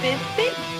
beep, beep.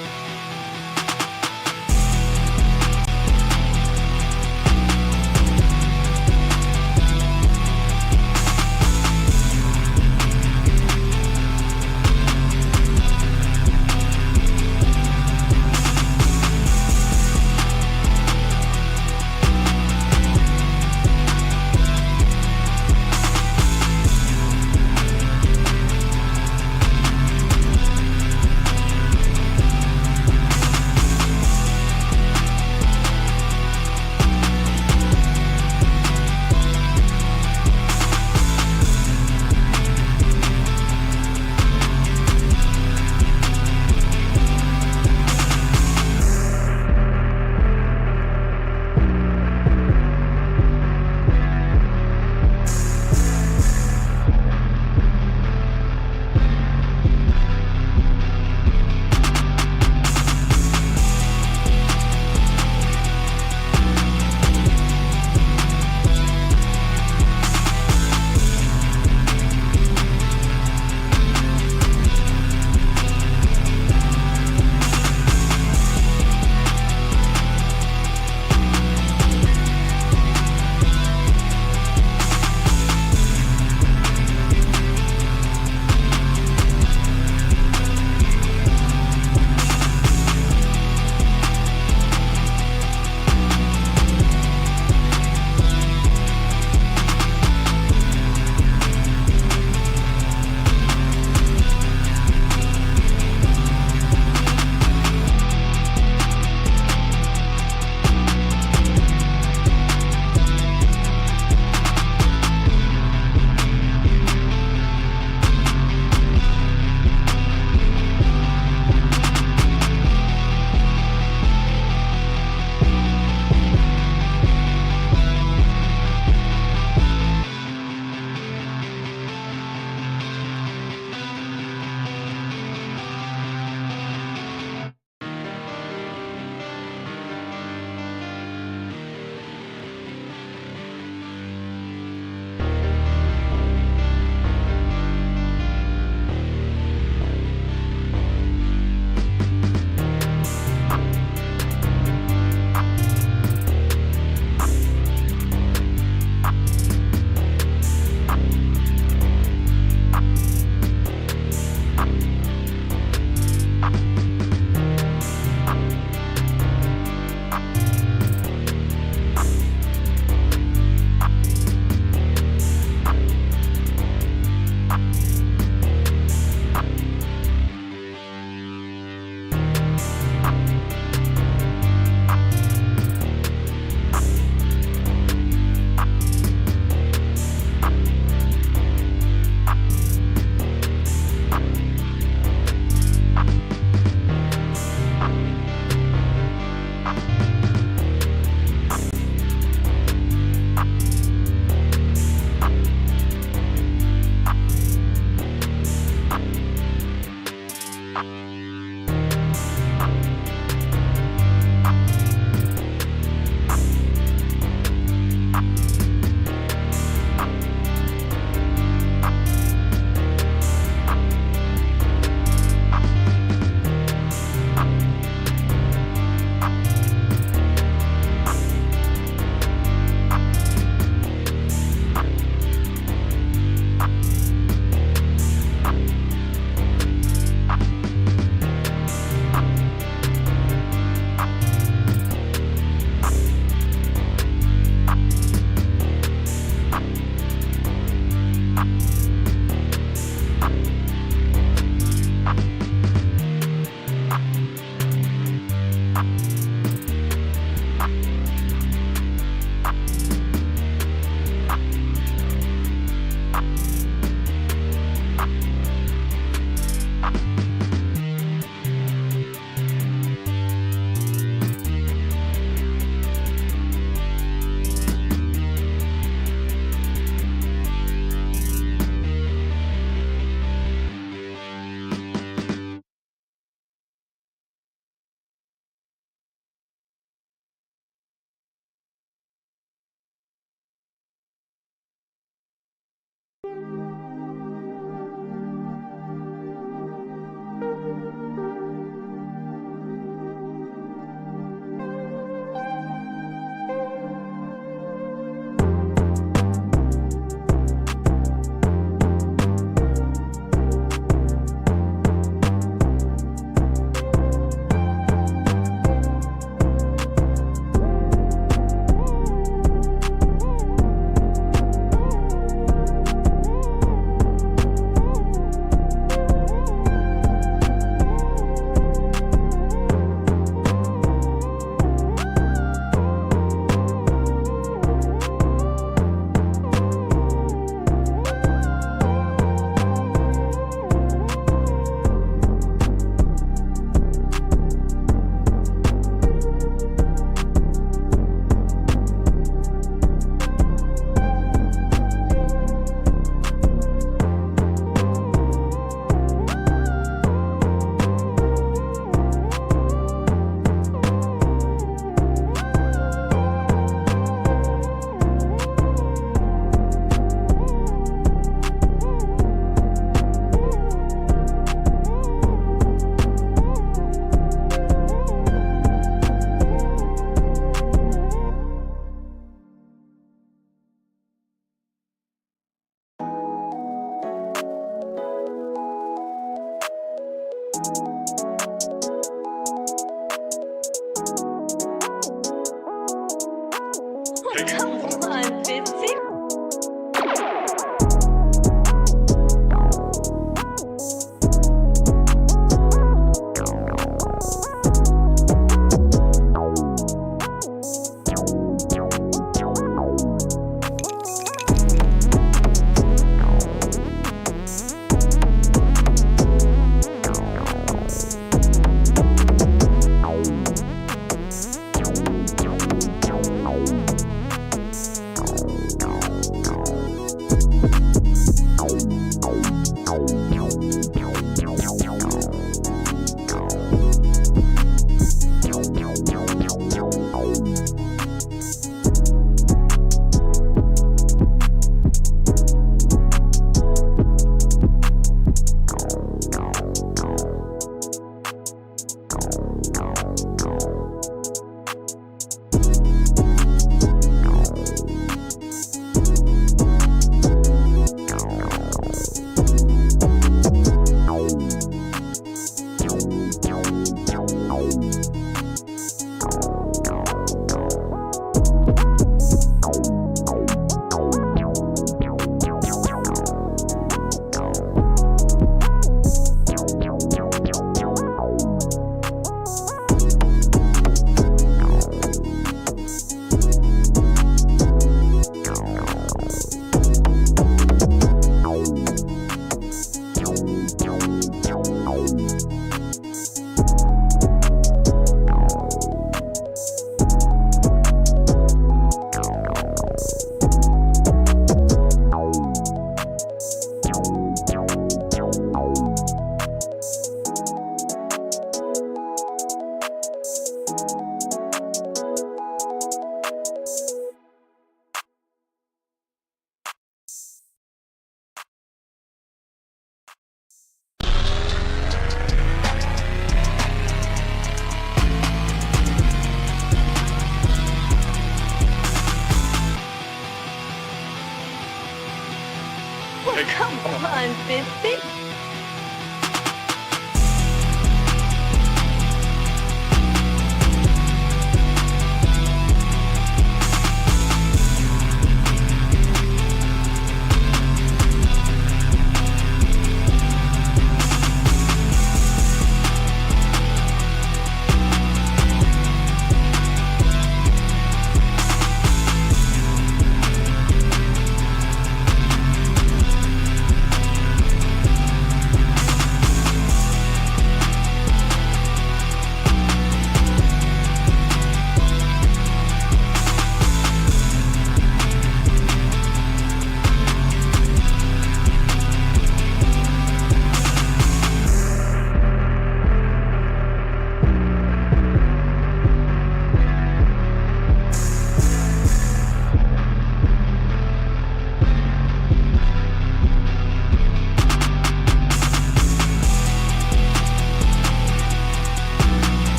on, sissy.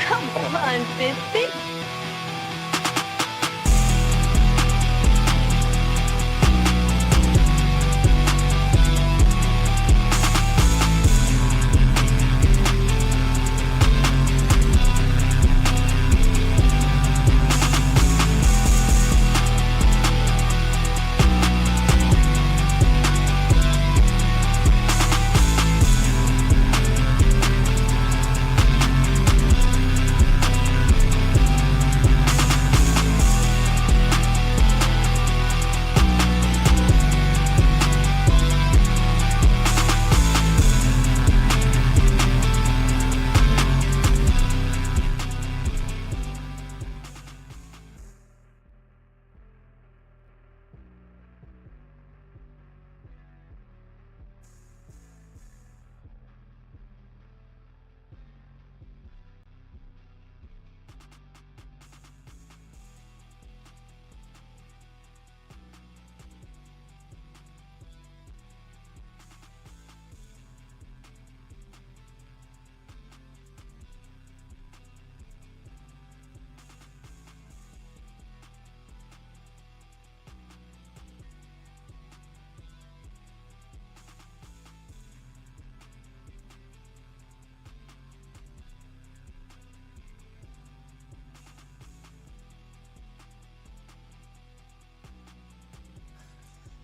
Come on, sissy.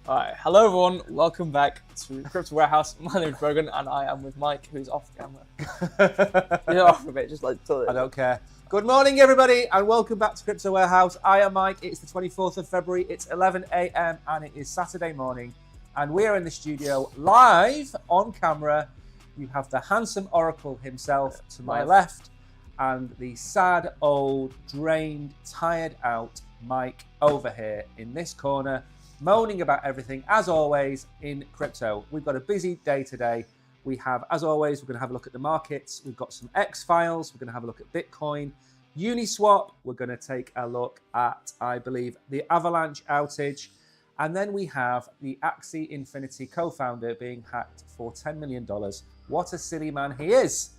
Alright, hello everyone, welcome back to Crypto Warehouse. My name is Brogan and I am with Mike, who's off camera. You're off a bit, just like I don't care. Good morning everybody and welcome back to Crypto Warehouse. I am Mike, it's the 24th of February, it's 11 AM and it is Saturday morning and we are in the studio live on camera. You have the handsome Oracle himself to my left and the sad, old, drained, tired out Mike over here in this corner, moaning about everything, as always, in crypto. We've got a busy day today. We have, as always, we're going to have a look at the markets. We've got some X-Files. We're going to have a look at Bitcoin. Uniswap, we're going to take a look at, I believe, the Avalanche outage. And then we have the Axie Infinity co-founder being hacked for $10 million. What a silly man he is.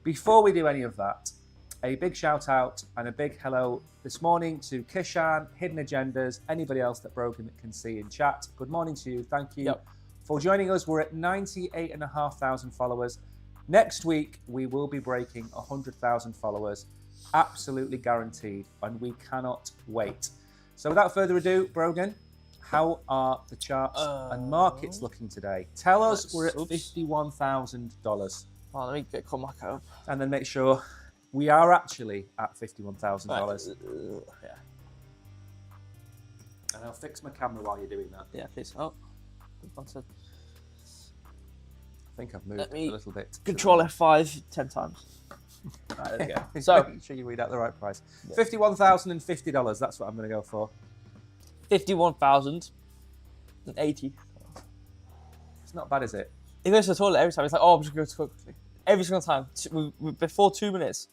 Before we do any of that, a big shout out and a big hello this morning to Kishan, Hidden Agendas, anybody else that Brogan can see in chat. Good morning to you. Thank you for joining us. We're at 98,500 followers. Next week, we will be breaking 100,000 followers. Absolutely guaranteed. And we cannot wait. So without further ado, Brogan, how are the charts and markets looking today? Tell us we're at $51,000. Oh, let me get call Mike up. And then make sure we are actually at $51,000. Yeah. And I'll fix my camera while you're doing that. Yeah, please. Oh, I think I've moved a little bit. Control F5 10 times. Right, there we go. So make sure you read out the right price. Yeah. $51,050. That's what I'm going to go for. 51,080. It's not bad, is it? He goes to the toilet every time. It's like, oh, I'm just going to go quickly. Every single time. Before 2 minutes.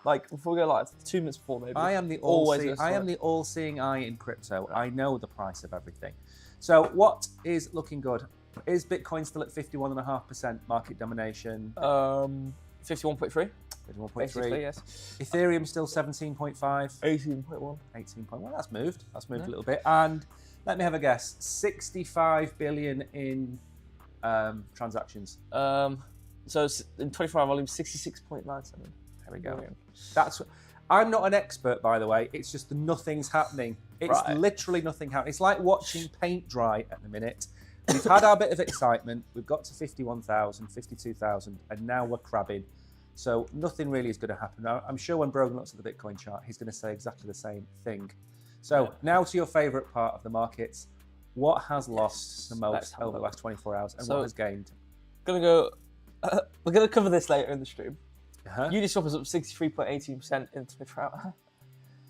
Like, before we go live. 2 minutes before, maybe. I am the all-seeing eye in crypto. Right. I know the price of everything. So what is looking good? Is Bitcoin still at 51.5% market domination? 51.3. 51.3. Basically, yes. Ethereum still 17.5. 18.1. 18.1. That's moved. That's moved a little bit. And let me have a guess. 65 billion in transactions. So in 24-hour volume, 66.97. There we go. That's. I'm not an expert, by the way. It's just nothing's happening. It's literally nothing happening. It's like watching paint dry at the minute. We've had our bit of excitement. We've got to 51,000, 52,000, and now we're crabbing. So nothing really is going to happen. Now, I'm sure when Brogan looks at the Bitcoin chart, he's going to say exactly the same thing. So now to your favourite part of the markets. What has lost the most over the last 24 hours, and what has gained? We're going to cover this later in the stream. Uniswap is up 63.18% in 24 hours.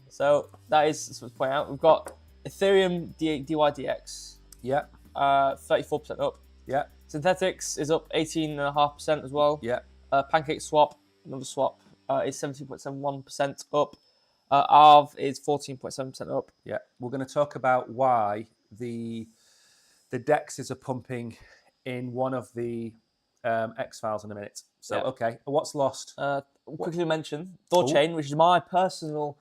So that is to point out. We've got Ethereum DYDX. Yeah. 34% up. Yeah. Synthetics is up 18.5% as well. Yeah. Pancake Swap, another swap, is 17.71% up. ARV is 14.7% up. Yeah. We're going to talk about why the DEXs are pumping in one of the X-Files in a minute. So, okay, what's lost? Quickly mention Thorchain, which is my personal...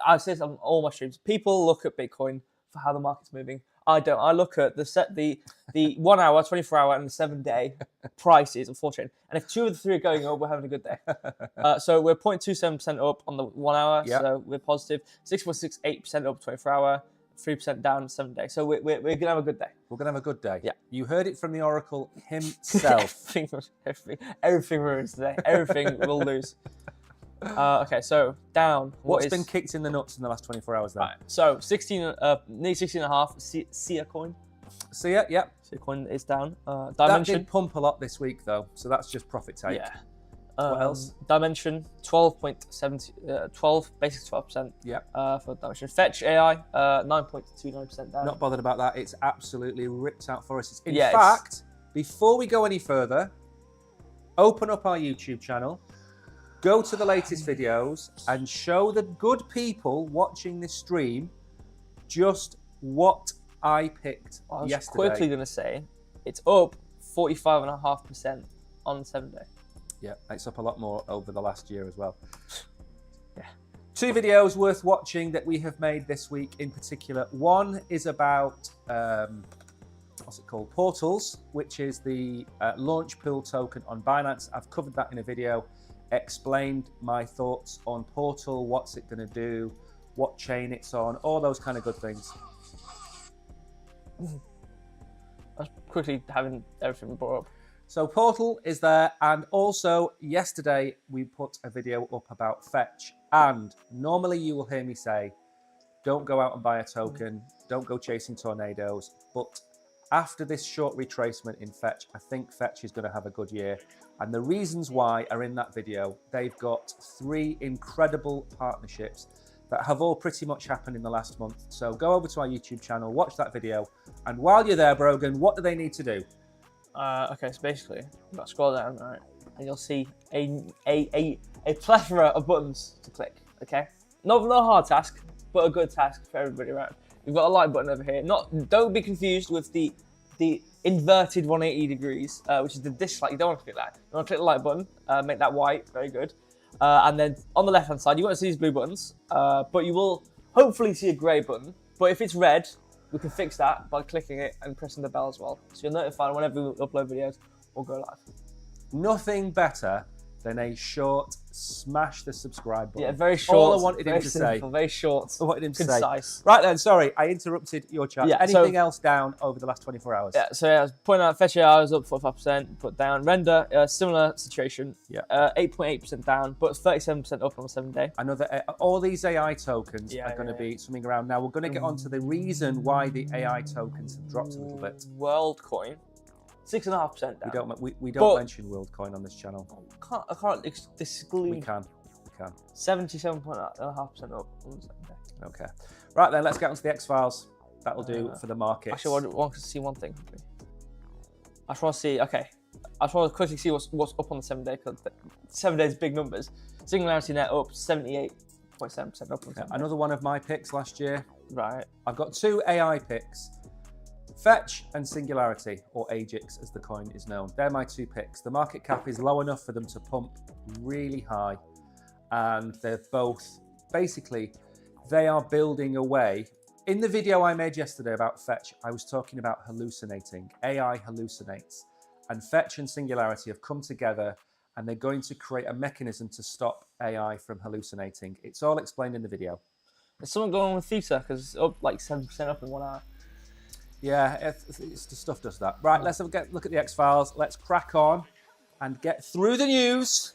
I say this on all my streams. People look at Bitcoin for how the market's moving. I don't. I look at the 1 hour, 24 hour, and the 7 day prices of Thorchain. And if 2 of the 3 are going up, we're having a good day. So we're 0.27% up on the 1 hour. Yep. So we're positive. 6.68% up 24 hour. 3% down 7 day. So we're going to have a good day. We're going to have a good day. Yeah. You heard it from the Oracle himself. everything ruins today. Everything will lose. Okay, so down. What's been kicked in the nuts in the last 24 hours then? Right. So nearly 16.5. Sia coin. Sia, yeah. Sia coin is down. Dimension. That Dimension. did pump a lot this week though, so that's just profit take. Yeah. What else? Dimension 12.70, basic 12%. Yeah. For Dimension. Fetch AI 9.29% down. Not bothered about that. It's absolutely ripped out for us. In fact, before we go any further, open up our YouTube channel. Go to the latest videos and show the good people watching this stream just what I picked yesterday. I was quickly going to say it's up 45.5% on 7 day. Yeah, it's up a lot more over the last year as well. Yeah. 2 videos worth watching that we have made this week in particular. One is about, what's it called? Portals, which is the launch pool token on Binance. I've covered that in a video. Explained my thoughts on Portal, what's it going to do, what chain it's on, all those kind of good things. quickly having everything brought up. So Portal is there, and also yesterday we put a video up about Fetch, and normally you will hear me say, don't go out and buy a token, don't go chasing tornadoes, but after this short retracement in Fetch, I think Fetch is going to have a good year, and the reasons why are in that video. They've got 3 incredible partnerships that have all pretty much happened in the last month. So go over to our YouTube channel, watch that video, and while you're there, Brogan, what do they need to do? Okay, so basically, you've got to scroll down, right, and you'll see a plethora of buttons to click. Okay, no hard task, but a good task for everybody around. You've got a like button over here. Don't be confused with the inverted 180 degrees, which is the dislike. You don't want to click that. You want to click the like button, make that white, very good. And then on the left hand side, you won't see these blue buttons, but you will hopefully see a grey button. But if it's red, we can fix that by clicking it and pressing the bell as well. So you're notified whenever we upload videos or go live. Nothing better than a short smash the subscribe button. Yeah, very short. All I wanted him to simple, say. Very short. I wanted him to concise. say. Right then, sorry, I interrupted your chat. Yeah, Anything else down over the last 24 hours? Yeah, so I was pointing out Fetch AI was up 45%, put down. Render, similar situation. Yeah. 8.8% down, but 37% up on the 7-day. Another, all these AI tokens are going to be swimming around. Now, we're going to get on to the reason why the AI tokens have dropped a little bit. WorldCoin, 6.5% down. We don't mention WorldCoin on this channel. I can't exclude. We can. 77.5% up on the 7-day. Okay. Right then, let's get on to the X-Files. That'll do for the market. Actually, I want to see one thing. I just want to see, okay. I just want to quickly see what's up on the 7-day, because 7 days big numbers. Singularity net up 78.7% up on 7 Another one of my picks last year. Right. I've got 2 AI picks. Fetch and Singularity, or Ajax as the coin is known. They're my 2 picks. The market cap is low enough for them to pump really high. And they're both, basically, they are building away. In the video I made yesterday about Fetch, I was talking about hallucinating. AI hallucinates. And Fetch and Singularity have come together, and they're going to create a mechanism to stop AI from hallucinating. It's all explained in the video. There's someone going on with Theta, because it's up like 7% up in 1 hour. Yeah, it's the stuff does that. Right, let's have a look at the X-Files. Let's crack on and get through the news,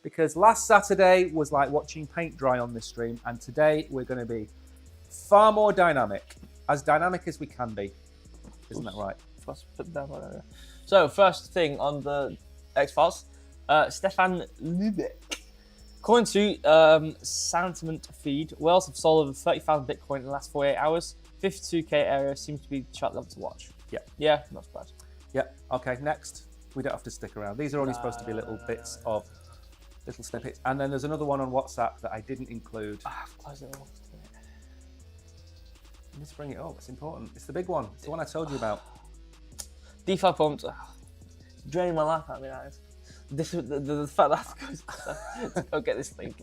because last Saturday was like watching paint dry on this stream, and today we're going to be far more dynamic as we can be. Isn't that right? So, first thing on the X-Files, Stefan Lubeck. According to Sentiment Feed, whales have sold over 30,000 Bitcoin in the last 48 hours. 52k area seems to be the chart level to watch. Yeah. Yeah, not bad. Yeah, okay, next. We don't have to stick around. These are only supposed to be little bits of little snippets. And then there's another one on WhatsApp that I didn't include. Let's bring it up. It's important. It's the big one. It's the one I told you about. DeFi pumped. Draining my life out of me, guys. The fact that I have to go get this link.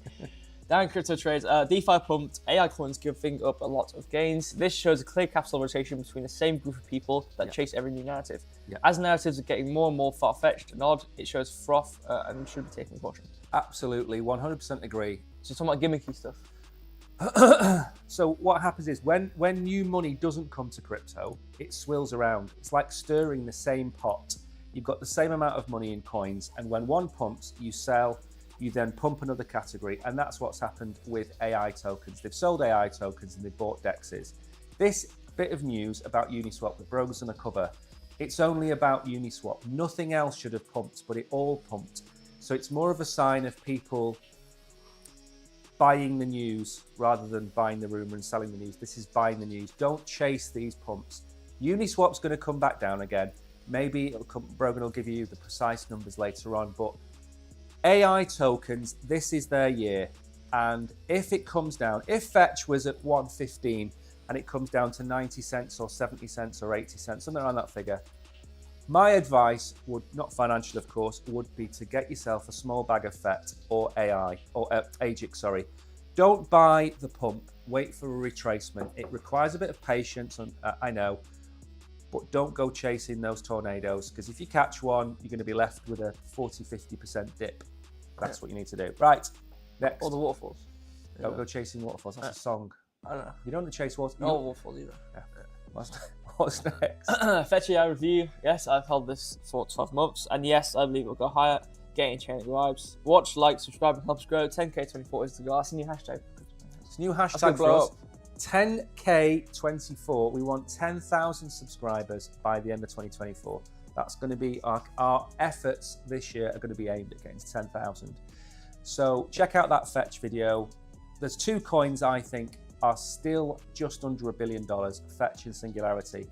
Down crypto trades, DeFi pumped, AI coins giving up a lot of gains. This shows a clear capital rotation between the same group of people that chase every new narrative. As narratives are getting more and more far-fetched and odd, it shows froth and should be taken caution. Absolutely, 100% agree. So talking about gimmicky stuff. So what happens is when new money doesn't come to crypto, it swirls around. It's like stirring the same pot. You've got the same amount of money in coins, and when one pumps, you sell. You then pump another category, and that's what's happened with AI tokens. They've sold AI tokens and they've bought DEXs. This bit of news about Uniswap that Brogan's going to cover, it's only about Uniswap. Nothing else should have pumped, but it all pumped. So it's more of a sign of people buying the news rather than buying the rumor and selling the news. This is buying the news. Don't chase these pumps. Uniswap's going to come back down again. Maybe Brogan will give you the precise numbers later on, but AI tokens, this is their year. And if it comes down, if Fetch was at 115 and it comes down to 90 cents or 70 cents or 80 cents, something around that figure, my advice would, not financial of course, would be to get yourself a small bag of FET or AI, or Ajax, sorry. Don't buy the pump, wait for a retracement. It requires a bit of patience, I know, but don't go chasing those tornadoes, because if you catch one, you're going to be left with a 40-50% dip. That's what you need to do. Right, next. Or the waterfalls. Don't go chasing waterfalls. That's a song. I don't know. You don't want to chase waterfalls. No waterfalls either. Yeah. What's next? Fetch AI review. Yes, I've held this for 12 months. And yes, I believe it will go higher. Getting chaining vibes. Watch, like, subscribe, and helps grow. 10K24 is the goal. That's a new hashtag. It's a new hashtag gonna for blow us. 10K24. We want 10,000 subscribers by the end of 2024. That's going to be our efforts this year are going to be aimed at getting to 10,000. So check out that fetch video. There's 2 coins I think are still just under $1 billion, Fetch and Singularity.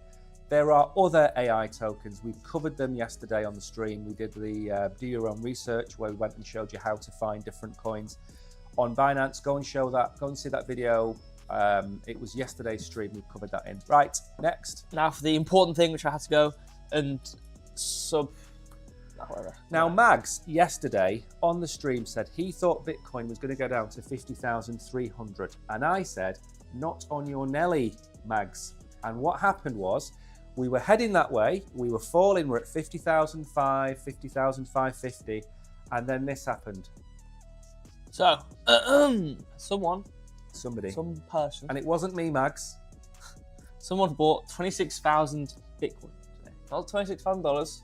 There are other AI tokens. We've covered them yesterday on the stream. We did the do your own research where we went and showed you how to find different coins on Binance. Go and see that video. It was yesterday's stream. We covered that in. Right, next. Now for the important thing, which I had to go and whatever. Now, Mags yesterday on the stream said he thought Bitcoin was going to go down to 50,300. And I said, not on your Nelly, Mags. And what happened was, we were heading that way. We were falling. We're at 50,005, 50,550. And then this happened. So, some person. And it wasn't me, Mags. Someone bought 26,000 Bitcoin today. Not $26,000,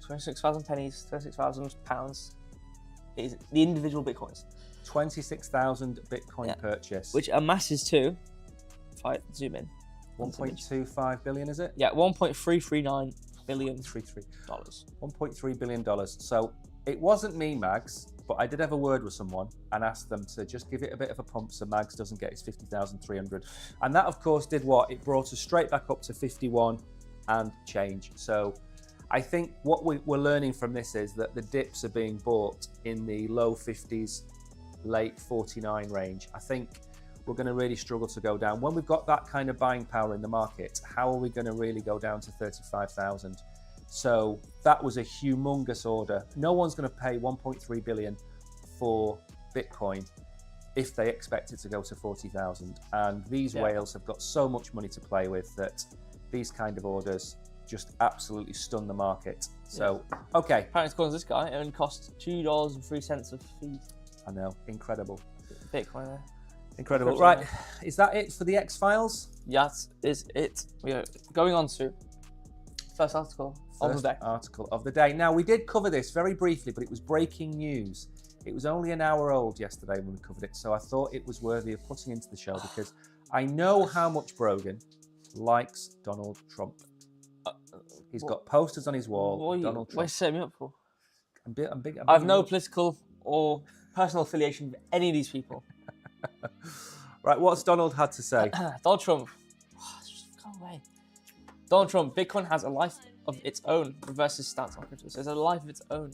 26,000 pennies, 26,000 pounds. It is the individual Bitcoins. 26,000 Bitcoin purchase. Which amasses to, if I zoom in, 1.25 billion, is it? Yeah, $1.339 billion. $1.3 billion. So it wasn't me, Mags, but I did have a word with someone and asked them to just give it a bit of a pump so Mags doesn't get his 50,300. And that, of course, did what? It brought us straight back up to 51 and change. So I think what we're learning from this is that the dips are being bought in the low 50s, late 49 range. I think we're going to really struggle to go down. When we've got that kind of buying power in the market, how are we going to really go down to 35,000? So that was a humongous order. No one's going to pay 1.3 billion for Bitcoin if they expect it to go to 40,000. And these whales have got so much money to play with that these kind of orders just absolutely stun the market. So, okay. Apparently, according to this guy, it only costs $2.03 of fee. I know, incredible. Bitcoin there. Incredible. Right, is that it for the X-Files? That is it. We are going on to first article of the day. Article of the day. Now, we did cover this very briefly, but it was breaking news. It was only an hour old yesterday when we covered it, so I thought it was worthy of putting into the show because I know how much Brogan likes Donald Trump. He's got posters on his wall. Donald Trump. What are you setting me up for? I'm big. I have no political or personal affiliation with any of these people. Right, what's Donald had to say? Donald Trump. Just go away. Donald Trump, Bitcoin has a life of its own versus stance on crypto. So it's a life of its own.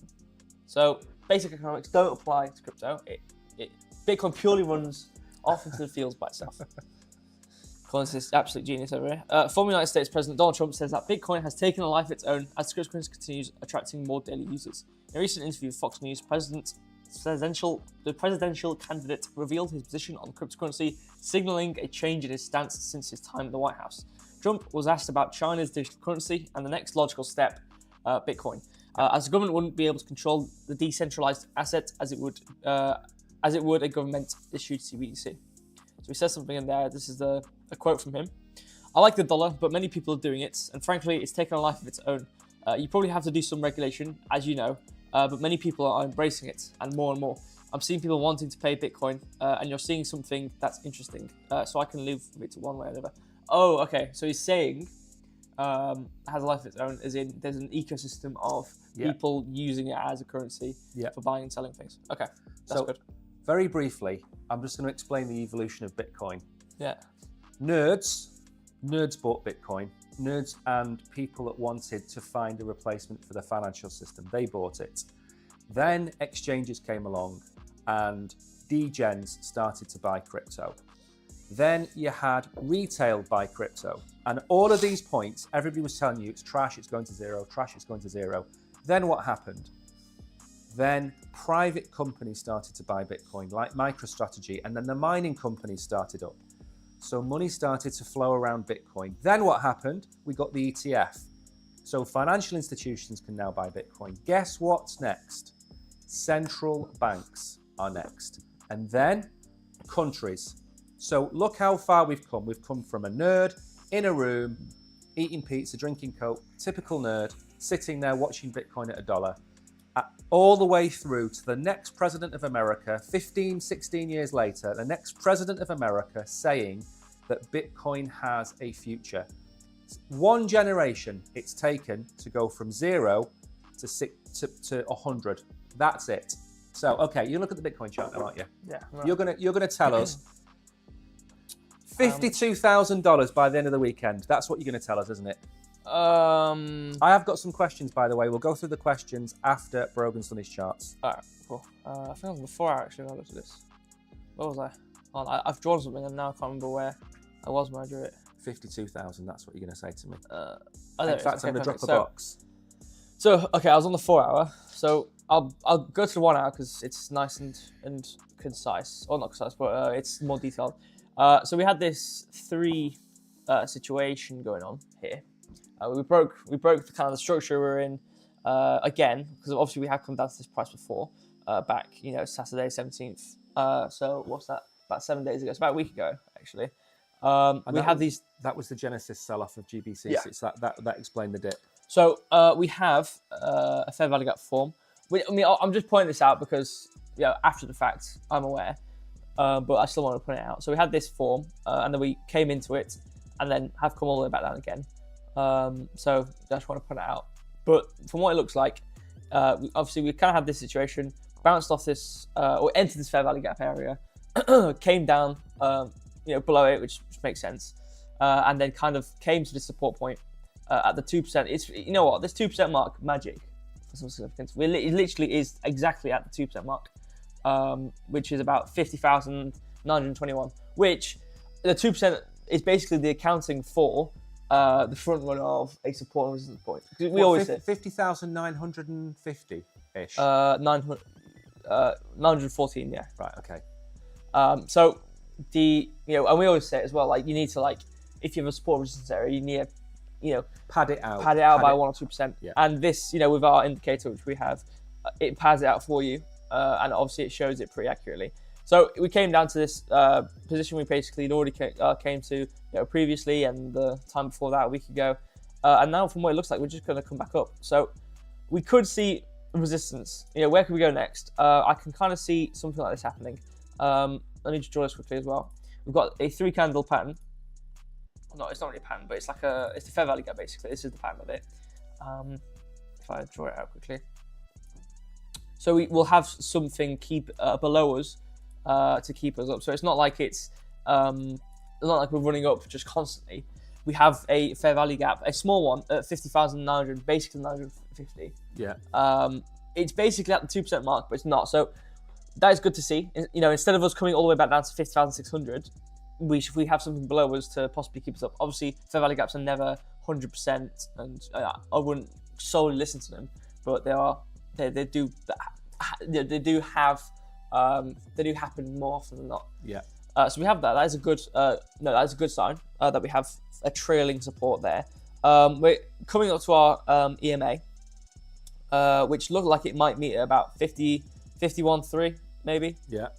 So basic economics don't apply to crypto. Bitcoin purely runs off into the fields by itself. Collins is absolute genius over here. Former United States President Donald Trump says that Bitcoin has taken a life of its own as cryptocurrency continues attracting more daily users. In a recent interview with Fox News, the presidential candidate revealed his position on cryptocurrency, signaling a change in his stance since his time in the White House. Trump was asked about China's digital currency and the next logical step, Bitcoin, as the government wouldn't be able to control the decentralized asset as it would a government-issued CBDC. So he says something in there. This is a quote from him. I like the dollar, but many people are doing it, and frankly, it's taken a life of its own. You probably have to do some regulation, as you know, but many people are embracing it, and more. I'm seeing people wanting to pay Bitcoin, and you're seeing something that's interesting, so I can live with it one way or another. Oh, okay, so he's saying has a life of its own, as in there's an ecosystem of people using it as a currency for buying and selling things. Okay, that's good. Very briefly, I'm just going to explain the evolution of Bitcoin. Yeah. Nerds bought Bitcoin. Nerds and people that wanted to find a replacement for the financial system, they bought it. Then exchanges came along and degens started to buy crypto. Then you had retail buy crypto. And all of these points, everybody was telling you it's trash, it's going to zero, trash, it's going to zero. Then what happened? Then private companies started to buy Bitcoin, like MicroStrategy, and then the mining companies started up. So money started to flow around Bitcoin. Then what happened? We got the ETF. So financial institutions can now buy Bitcoin. Guess what's next? Central banks are next. And then countries. So look how far we've come. We've come from a nerd in a room eating pizza, drinking Coke, typical nerd, sitting there watching Bitcoin at $1, all the way through to the next president of America, 15, 16 years later, the next president of America saying that Bitcoin has a future. One generation it's taken to go from 0 to 100. That's it. So, okay, you look at the Bitcoin chart now, aren't you? Yeah. Right. You're gonna tell us $52,000 by the end of the weekend. That's what you're gonna tell us, isn't it? I have got some questions, by the way. We'll go through the questions after Brogan's done his charts. All right, cool. I think I was before I actually looked at this. Where was I? Oh, I've drawn something and now I can't remember where I was when I drew it. 52,000. That's what you're going to say to me. In fact, I'm going to drop a box. So, okay, I was on the 4 hour. So I'll go to the 1 hour because it's nice and concise. Or not concise, but it's more detailed. So we had this 3 situation going on here. We broke the kind of the structure we're in again, because obviously we had come down to this price before, back, Saturday 17th. So what's that? About 7 days ago. It's about a week ago, actually. We have these. That was the Genesis sell-off of GBC. Yeah. So that explained the dip. So we have a fair value gap form. I'm just pointing this out because after the fact, I'm aware, but I still want to point it out. So we had this form, and then we came into it, and then have come all the way back down again. So I just want to point it out. But from what it looks like, obviously we kind of had this situation, bounced off this, or entered this fair value gap area, came down, below it, which makes sense, and then kind of came to the support point at the 2%. It's this 2% mark, magic for some significance. It literally is exactly at the 2% mark, which is about 50,921. Which the 2% is basically the accounting for the front run of a support and resistance point. We always say 50,950 ish. 914, yeah. Right. Okay. So and we always say it as well, like you need to, like, if you have a support resistance area, you need to, pad it out by 1 or 2%. Yeah. And this, with our indicator, which we have, it pads it out for you, and obviously it shows it pretty accurately. So we came down to this position we basically already came to previously, and the time before that, a week ago, and now from what it looks like, we're just going to come back up. So we could see resistance. Where can we go next? I can kind of see something like this happening. Let me just draw this quickly as well. We've got a 3-candle pattern. No, it's not really a pattern, but it's like it's the fair value gap basically. This is the pattern of it. If I draw it out quickly, so we will have something keep below us to keep us up. So it's not like it's not like we're running up just constantly. We have a fair value gap, a small one at 50,900, basically 950. Yeah. It's basically at the 2% mark, but it's not. So that is good to see. Instead of us coming all the way back down to 50,600, we have something below us to possibly keep us up. Obviously, fair value gaps are never 100%, and I wouldn't solely listen to them, but they do happen more often than not. Yeah. So we have that. That is a good sign that we have a trailing support there. We're coming up to our EMA, which looked like it might meet at about 51.3 maybe. Yeah.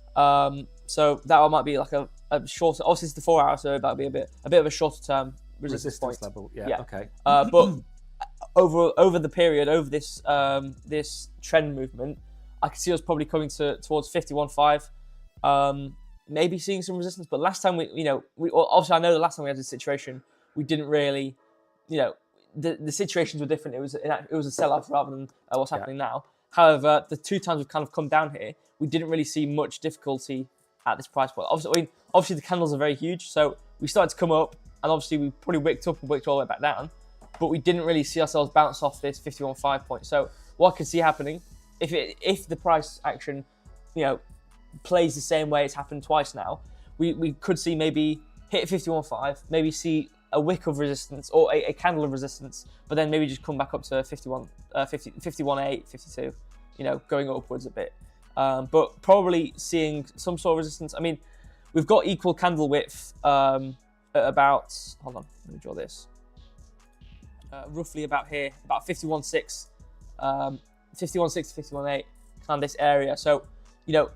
So that one might be like a shorter. Obviously, it's the 4 hour, so that'll be a bit of a shorter term resistance point. Level. Yeah. Okay. But over the period, over this this trend movement, I can see us probably coming towards 51.5. Maybe seeing some resistance, but last time we obviously, I know the last time we had this situation, we didn't really, the situations were different. It was a sell-off rather than what's happening now. However, the 2 times we've kind of come down here, we didn't really see much difficulty at this price point. Obviously the candles are very huge, so we started to come up, and obviously we probably wicked up and wicked all the way back down, but we didn't really see ourselves bounce off this 51.5 point. So what I can see happening, if the price action, plays the same way it's happened twice now, we could see maybe hit 51.5, maybe see a wick of resistance or a candle of resistance, but then maybe just come back up to 51.8, 52, going upwards a bit. But probably seeing some sort of resistance. I mean, we've got equal candle width at about, hold on, let me draw this. Roughly about here, about 51.6, 51.6 to 51.8, kind of this area. So,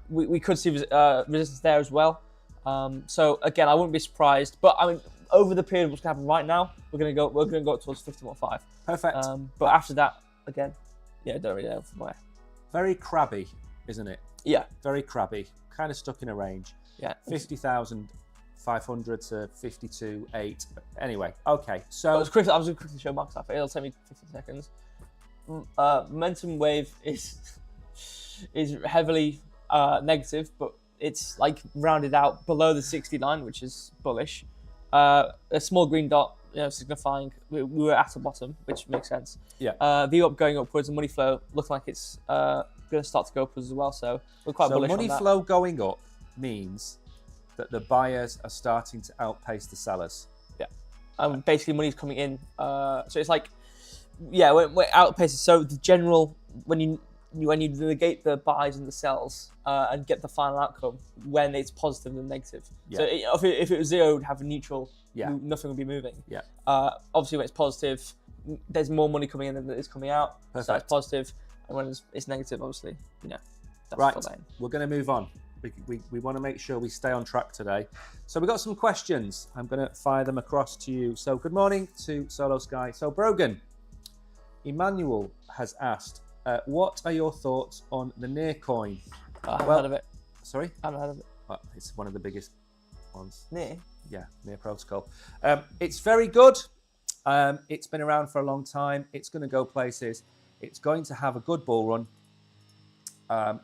we could see resistance there as well. So again, I wouldn't be surprised. But I mean, over the period of what's going to happen right now, we're going to go towards 51.5. Perfect. But after that, again, yeah, don't really know from where. Very crabby, isn't it? Yeah. Very crabby. Kind of stuck in a range. Yeah. 50,500 to 52.8. Anyway, okay. So I was going to quickly show Mark's up. It'll take me 15 seconds. Momentum wave is heavily negative, but it's like rounded out below the 69, which is bullish. A small green dot, signifying we were at the bottom, which makes sense. Yeah. VWAP going upwards and money flow looks like it's going to start to go upwards as well. So we're quite bullish on that. Money flow going up means that the buyers are starting to outpace the sellers. Yeah. Basically, money's coming in. So it's like, yeah, we're outpacing. So the general, when you negate the buys and the sells and get the final outcome when it's positive and negative. Yeah. So if it was zero, it would have a neutral. Yeah. Nothing would be moving. Yeah. Obviously, when it's positive, there's more money coming in than is coming out. Perfect. So that's positive. And when it's negative, obviously, that's right. the lane. We're going to move on. We want to make sure we stay on track today. So we've got some questions. I'm going to fire them across to you. So good morning to Solo Sky. So Brogan, Emmanuel has asked, what are your thoughts on the Near coin? I haven't heard of it. Sorry? I haven't heard of it. Well, it's one of the biggest ones. Near? Yeah, Near Protocol. It's very good. It's been around for a long time. It's going to go places. It's going to have a good bull run.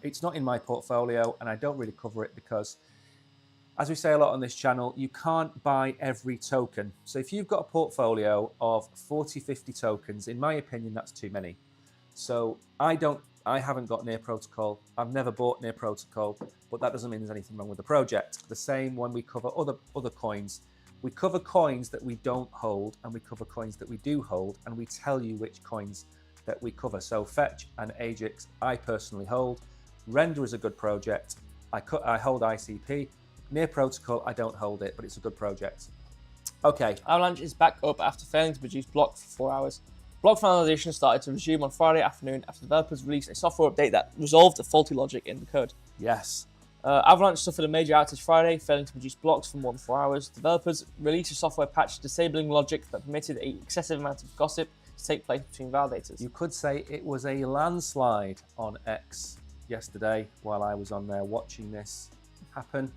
It's not in my portfolio, and I don't really cover it because, as we say a lot on this channel, you can't buy every token. So if you've got a portfolio of 40, 50 tokens, in my opinion, that's too many. So I haven't got Near Protocol. I've never bought Near Protocol, but that doesn't mean there's anything wrong with the project. The same when we cover other coins. We cover coins that we don't hold, and we cover coins that we do hold, and we tell you which coins that we cover. So Fetch and Ajax, I personally hold. Render is a good project. I hold ICP. Near Protocol, I don't hold it, but it's a good project. Okay. Avalanche is back up after failing to produce block for 4 hours. Block finalization started to resume on Friday afternoon after developers released a software update that resolved a faulty logic in the code. Yes. Avalanche suffered a major outage Friday, failing to produce blocks for more than 4 hours. Developers released a software patch disabling logic that permitted an excessive amount of gossip to take place between validators. You could say it was a landslide on X yesterday while I was on there watching this happen.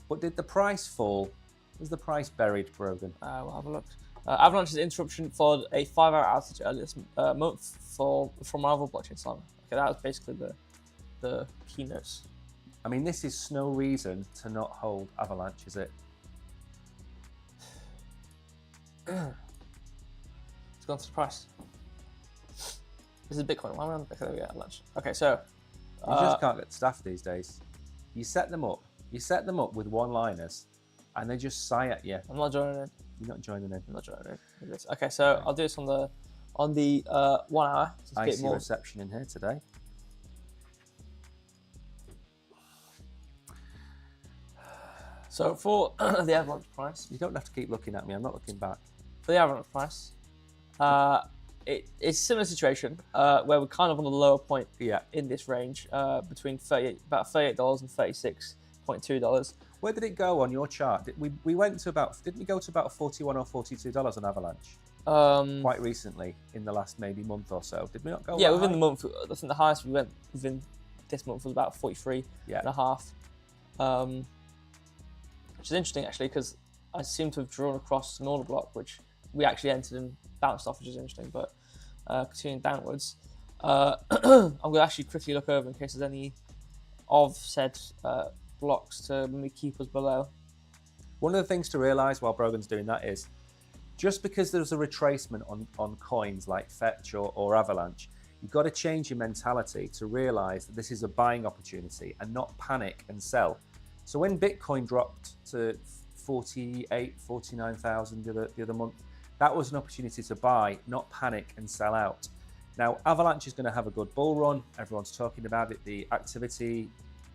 But did the price fall? Was the price buried, Brogan? We'll have a look. Avalanche's interruption followed a 5-hour outage earlier this month from rival blockchain Solana. Okay, that was basically the keynotes. I mean, this is no reason to not hold Avalanche, is it? It's gone to the price. This is Bitcoin. Why am I on Bitcoin? There we go, Avalanche. Okay, so you just can't get staff these days. You set them up with one-liners, and they just sigh at you. I'm not joining in. You're not joining in. I'm not joining in. Okay, so I'll do this on the 1 hour. I see reception in here today. So for the Avalanche price, you don't have to keep looking at me. I'm not looking back. For the Avalanche price, it's a similar situation where we're kind of on the lower point in this range between about $38 and $36.2. Where did it go on your chart? Didn't we go to about $41 or $42 on Avalanche? Quite recently, in the last maybe month or so. Did we not go? Yeah, within the month. I think the highest we went within this month was about 43 and a half. Which is interesting actually, because I seem to have drawn across an order block, which we actually entered and bounced off, which is interesting. But continuing downwards, I'm going to actually quickly look over in case there's any of said blocks to maybe keep us below. One of the things to realise while Brogan's doing that is, just because there's a retracement on coins like Fetch or Avalanche, you've got to change your mentality to realise that this is a buying opportunity and not panic and sell. So when Bitcoin dropped to 49,000 the other month, that was an opportunity to buy, not panic and sell out. Now, Avalanche is going to have a good bull run. Everyone's talking about it. The activity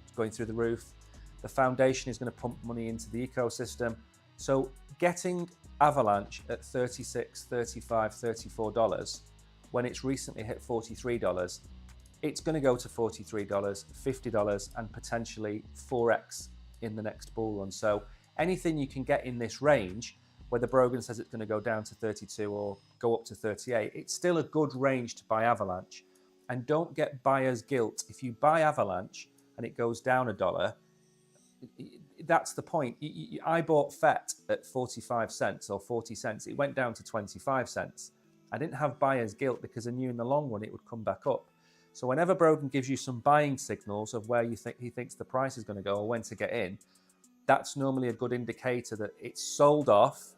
is going through the roof. The foundation is going to pump money into the ecosystem. So getting Avalanche at $36, $35, $34, when it's recently hit $43, it's going to go to $43, $50, and potentially 4x in the next bull run. So anything you can get in this range whether Brogan says it's going to go down to 32 or go up to 38, it's still a good range to buy Avalanche. And don't get buyer's guilt. If you buy Avalanche and it goes down $1, that's the point. I bought FET at 45 cents or 40 cents. It went down to 25 cents. I didn't have buyer's guilt because I knew in the long run it would come back up. So whenever Brogan gives you some buying signals of where he thinks the price is going to go or when to get in, that's normally a good indicator that it's sold off.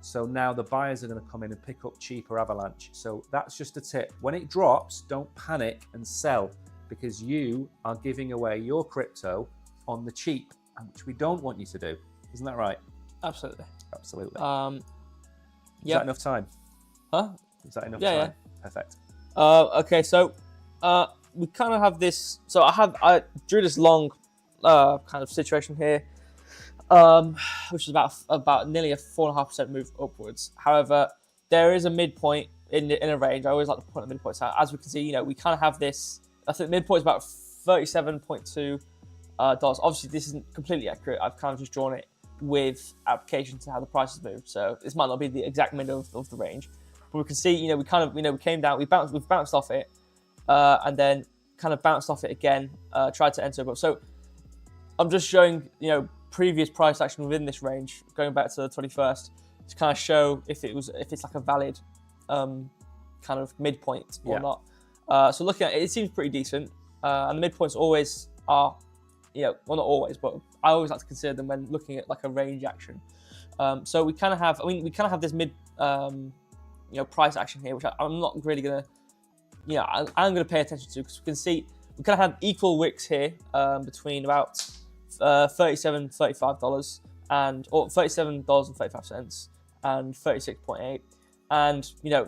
So now the buyers are going to come in and pick up cheaper Avalanche. So that's just a tip. When it drops, don't panic and sell, because you are giving away your crypto on the cheap, which we don't want you to do. Isn't that right? Absolutely. Absolutely. Yeah. Is that enough time? Huh? Is that enough time? Yeah. Perfect. Okay, so we kind of have this. So I drew this long kind of situation here, which is about nearly a 4.5% move upwards. However, there is a midpoint in a range. I always like to point the midpoints out. As we can see, we kind of have this. I think the midpoint is about $37.2. Obviously, this isn't completely accurate. I've kind of just drawn it with application to how the prices move. So this might not be the exact middle of the range, but we can see, we kind of, we came down, we've bounced off it, and then kind of bounced off it again. Tried to enter, but so I'm just showing, previous price action within this range, going back to the 21st, to kind of show if it's like a valid kind of midpoint or not. So looking at it, it seems pretty decent, and the midpoints always are. Well, not always, but I always like to consider them when looking at like a range action. So we kind of have, this mid, price action here, which I'm not really gonna, I'm gonna pay attention to, because we can see we kind of have equal wicks here between about $37, $35 or $37.35 and 36.8. And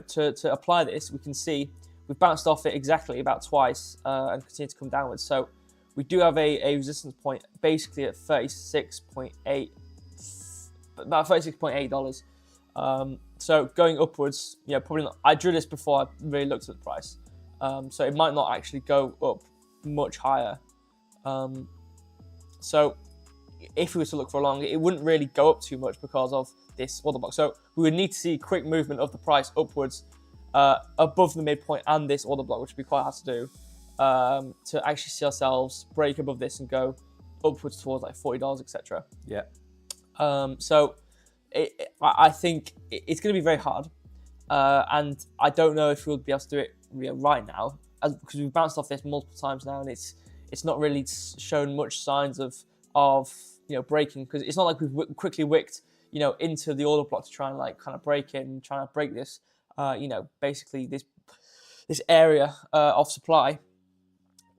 to apply this, we can see we've bounced off it exactly about twice and continue to come downwards. So we do have a resistance point basically at $36.8, about $36.8. So going upwards, probably not. I drew this before I really looked at the price, so it might not actually go up much higher. So if we were to look for a long, it wouldn't really go up too much because of this order block. So we would need to see quick movement of the price upwards above the midpoint and this order block, which would be quite hard to do. To actually see ourselves break above this and go upwards towards like $40, etc. Yeah. So I think it's going to be very hard, and I don't know if we'll be able to do it right now, because we've bounced off this multiple times now, and it's not really shown much signs of breaking, because it's not like we've quickly wicked into the order block to try and kind of break in, trying to break this basically this area of supply.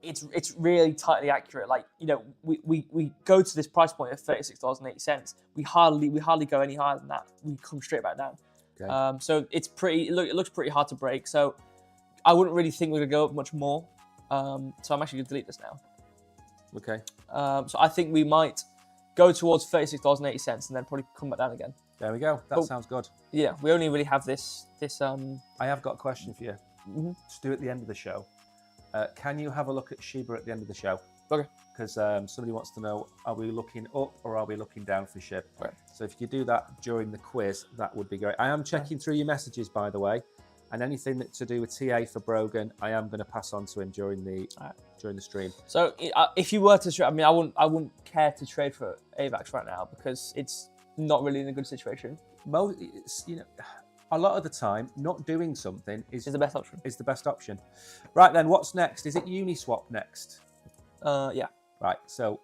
It's really tightly accurate. We go to this price point of $36.80. We hardly go any higher than that. We come straight back down. Okay. So it looks pretty hard to break. So I wouldn't really think we're gonna go up much more. So I'm actually gonna delete this now. Okay. So I think we might go towards $36.80 and then probably come back down again. There we go. That sounds good. Yeah, we only really have this. I have got a question for you. Mm-hmm. To do at the end of the show. Can you have a look at SHIB at the end of the show? Okay. Because somebody wants to know, are we looking up or are we looking down for SHIB? Okay. So if you could do that during the quiz, that would be great. I am checking through your messages, by the way, and anything to do with TA for Brogan, I am going to pass on to him during the stream. So if you were to trade, I wouldn't care to trade for AVAX right now because it's not really in a good situation. A lot of the time, not doing something is the best option. Is the best option. Right then, what's next? Is it Uniswap next? Yeah. Right. So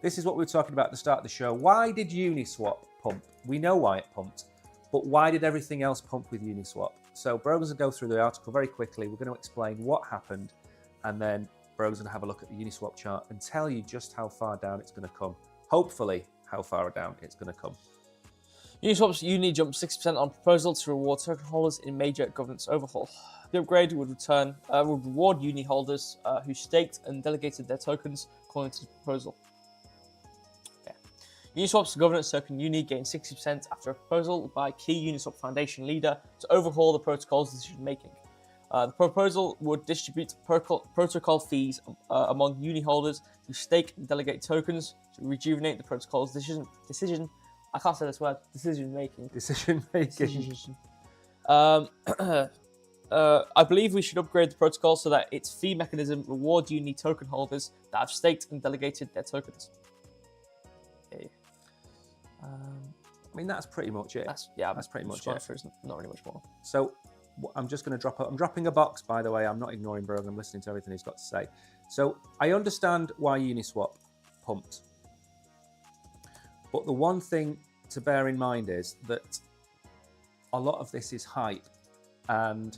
this is what we were talking about at the start of the show. Why did Uniswap pump? We know why it pumped, but why did everything else pump with Uniswap? So Brogan's going to go through the article very quickly. We're going to explain what happened, and then Brogan's going to have a look at the Uniswap chart and tell you just how far down it's going to come. Hopefully, how far down it's going to come. Uniswap's Uni jumped 6% on proposal to reward token holders in major governance overhaul. The upgrade would reward Uni holders who staked and delegated their tokens according to the proposal. Okay. Uniswap's governance token Uni gained 60% after a proposal by key Uniswap Foundation leader to overhaul the protocol's decision making. The proposal would distribute protocol fees among Uni holders who stake and delegate tokens to rejuvenate the protocol's decision I can't say this word. Decision making. Decision making. I believe we should upgrade the protocol so that its fee mechanism rewards Uni token holders that have staked and delegated their tokens. Okay. I mean, that's pretty much it. That's pretty much it. There's not really much more. So I'm just going to I'm dropping a box, by the way. I'm not ignoring Brogan. I'm listening to everything he's got to say. So I understand why Uniswap pumped. But the one thing to bear in mind is that a lot of this is hype. And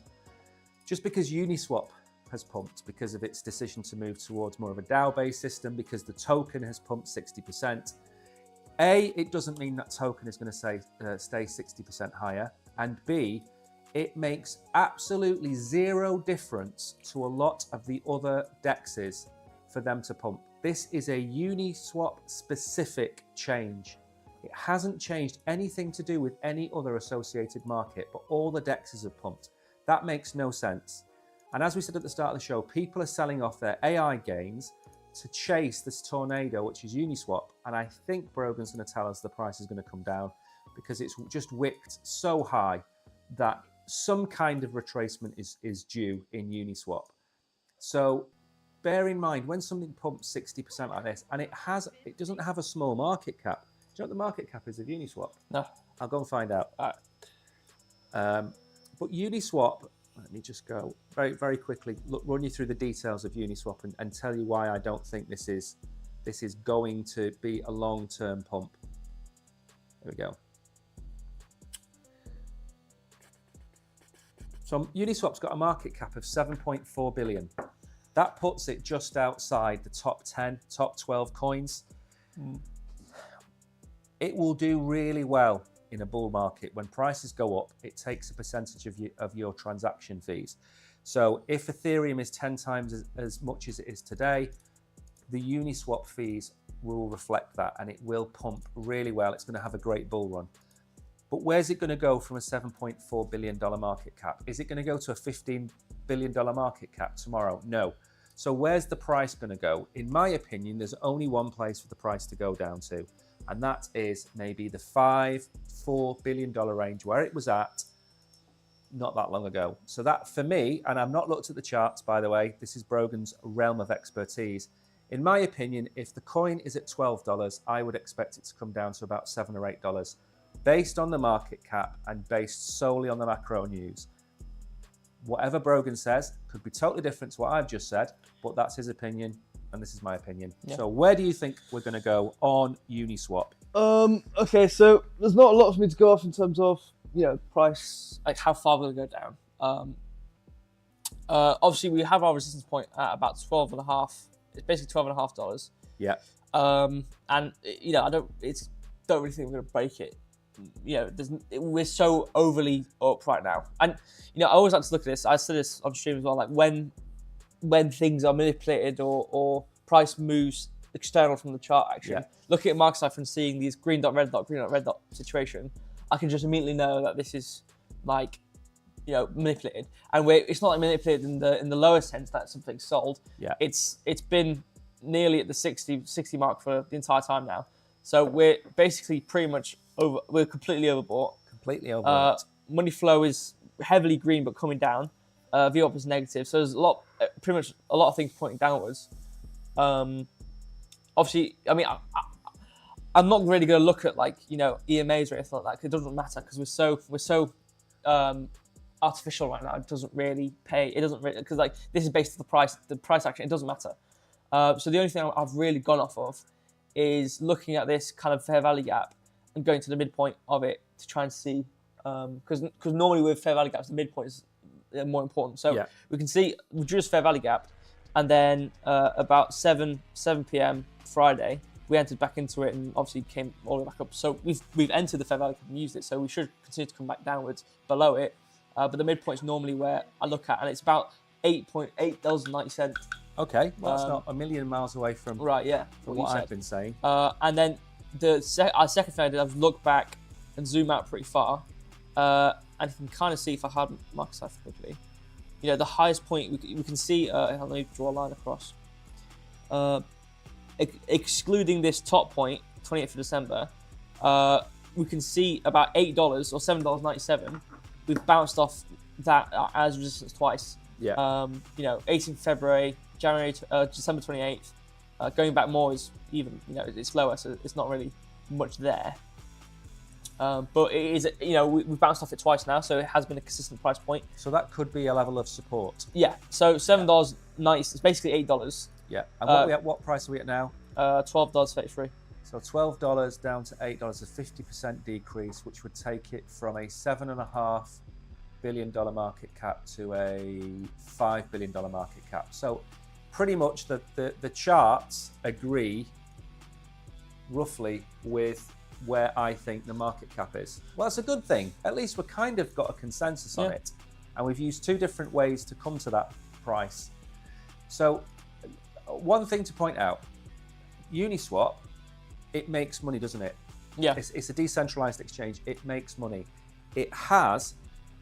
just because Uniswap has pumped because of its decision to move towards more of a DAO-based system, because the token has pumped 60%, A, it doesn't mean that token is going to stay 60% higher. And B, it makes absolutely zero difference to a lot of the other DEXs for them to pump. This is a Uniswap specific change. It hasn't changed anything to do with any other associated market, but all the DEXs have pumped. That makes no sense. And as we said at the start of the show, people are selling off their AI gains to chase this tornado, which is Uniswap. And I think Brogan's going to tell us the price is going to come down because it's just wicked so high that some kind of retracement is due in Uniswap. So bear in mind, when something pumps 60% like this, and it doesn't have a small market cap. Do you know what the market cap is of Uniswap? No. I'll go and find out. But Uniswap, let me just go very, very quickly, run you through the details of Uniswap and tell you why I don't think this is going to be a long-term pump. There we go. So Uniswap's got a market cap of 7.4 billion. That puts it just outside the top 10, top 12 coins. It will do really well in a bull market. When prices go up, it takes a percentage of your transaction fees. So if Ethereum is 10 times as much as it is today, the Uniswap fees will reflect that and it will pump really well. It's going to have a great bull run. But where's it going to go from a $7.4 billion market cap? Is it going to go to a $15 billion market cap tomorrow? No. So where's the price going to go? In my opinion, there's only one place for the price to go down to, and that is maybe the $4 billion range where it was at not that long ago. So that for me, and I've not looked at the charts, by the way, this is Brogan's realm of expertise. In my opinion, if the coin is at $12, I would expect it to come down to about $7 or $8 based on the market cap and based solely on the macro news. Whatever Brogan says could be totally different to what I've just said, but that's his opinion. And this is my opinion. Yeah. So where do you think we're going to go on Uniswap? Okay, so there's not a lot for me to go off in terms of, price, like how far we're going to go down. Obviously, we have our resistance point at about $12.5. It's basically $12.5. Yeah. And I don't really think we're going to break it. We're so overly up right now, and I always like to look at this. I said this on stream as well. Like when things are manipulated or price moves external from the chart action, looking at market cipher and seeing these green dot, red dot, green dot, red dot situation, I can just immediately know that this is like manipulated. And it's not like manipulated in the lower sense that something's sold. Yeah, it's been nearly at the 60 mark for the entire time now. So we're basically pretty much over. We're completely overbought. Completely overbought. Money flow is heavily green but coming down. VWAP is negative. So there's pretty much a lot of things pointing downwards. Obviously, I mean, I'm not really going to look at EMAs or anything like that because it doesn't matter because we're so artificial right now. It doesn't really pay. It doesn't really because this is based on the price action. It doesn't matter. So the only thing I've really gone off of is looking at this kind of fair value gap and going to the midpoint of it to try and see, because normally with fair value gaps, the midpoint is more important. So we can see we drew this fair value gap, and then about 7 p.m. Friday, we entered back into it and obviously came all the way back up. So we've entered the fair value gap and used it. So we should continue to come back downwards below it. But the midpoint is normally where I look at, and it's about $8.90. Okay, well, that's not a million miles away from what I've been saying. And then our second thing I did, I've looked back and zoom out pretty far, and you can kind of see if I had market cipher quickly. The highest point we can see. Let me draw a line across. Excluding this top point, 28th of December, we can see about $8 or $7.97. We've bounced off that as resistance twice. Yeah. 18th February, December 28th. Going back more is even, it's lower, so it's not really much there. But it is, we've bounced off it twice now, so it has been a consistent price point. So that could be a level of support. Yeah. So $7.90, it's basically $8. Yeah. And what price are we at now? $12.33. So $12 down to $8, a 50% decrease, which would take it from a $7.5 billion market cap to a $5 billion market cap. So pretty much the charts agree roughly with where I think the market cap is. Well, that's a good thing. At least we've kind of got a consensus on it. And we've used two different ways to come to that price. So one thing to point out, Uniswap, it makes money, doesn't it? Yeah. It's a decentralized exchange. It makes money. It has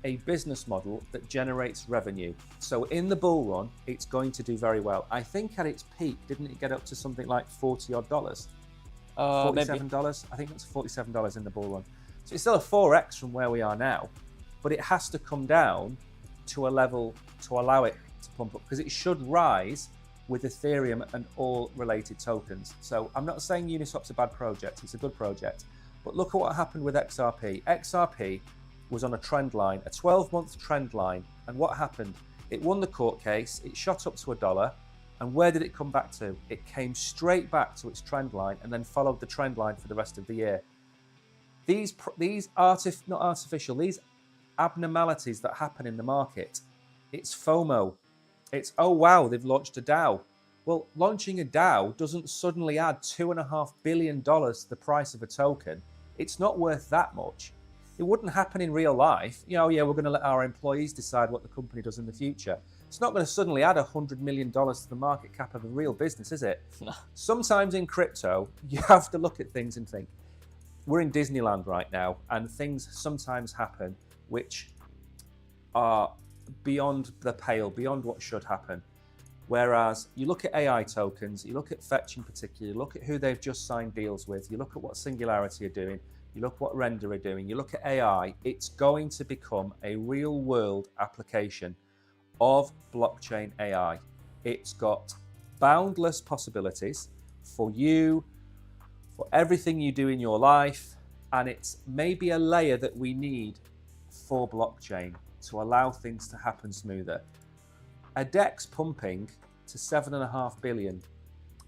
a business model that generates revenue. So in the bull run, it's going to do very well. I think at its peak, didn't it get up to something like $40 odd? $47? I think that's $47 in the bull run. So it's still a 4x from where we are now, but it has to come down to a level to allow it to pump up, because it should rise with Ethereum and all related tokens. So I'm not saying Uniswap's a bad project, it's a good project, but look at what happened with XRP. XRP was on a trend line, a 12-month trend line, and what happened? It won the court case, it shot up to $1, and where did it come back to? It came straight back to its trend line and then followed the trend line for the rest of the year. These abnormalities that happen in the market, it's FOMO. It's, oh wow, they've launched a DAO. Well, launching a DAO doesn't suddenly add $2.5 billion to the price of a token. It's not worth that much. It wouldn't happen in real life. We're going to let our employees decide what the company does in the future. It's not going to suddenly add $100 million to the market cap of a real business, is it? No. Sometimes in crypto, you have to look at things and think, we're in Disneyland right now, and things sometimes happen which are beyond the pale, beyond what should happen. Whereas you look at AI tokens, you look at Fetch in particular, you look at who they've just signed deals with, you look at what Singularity are doing, you look what Render are doing, you look at AI, it's going to become a real world application of blockchain AI. It's got boundless possibilities for you, for everything you do in your life, and it's maybe a layer that we need for blockchain to allow things to happen smoother. A DEX pumping to 7.5 billion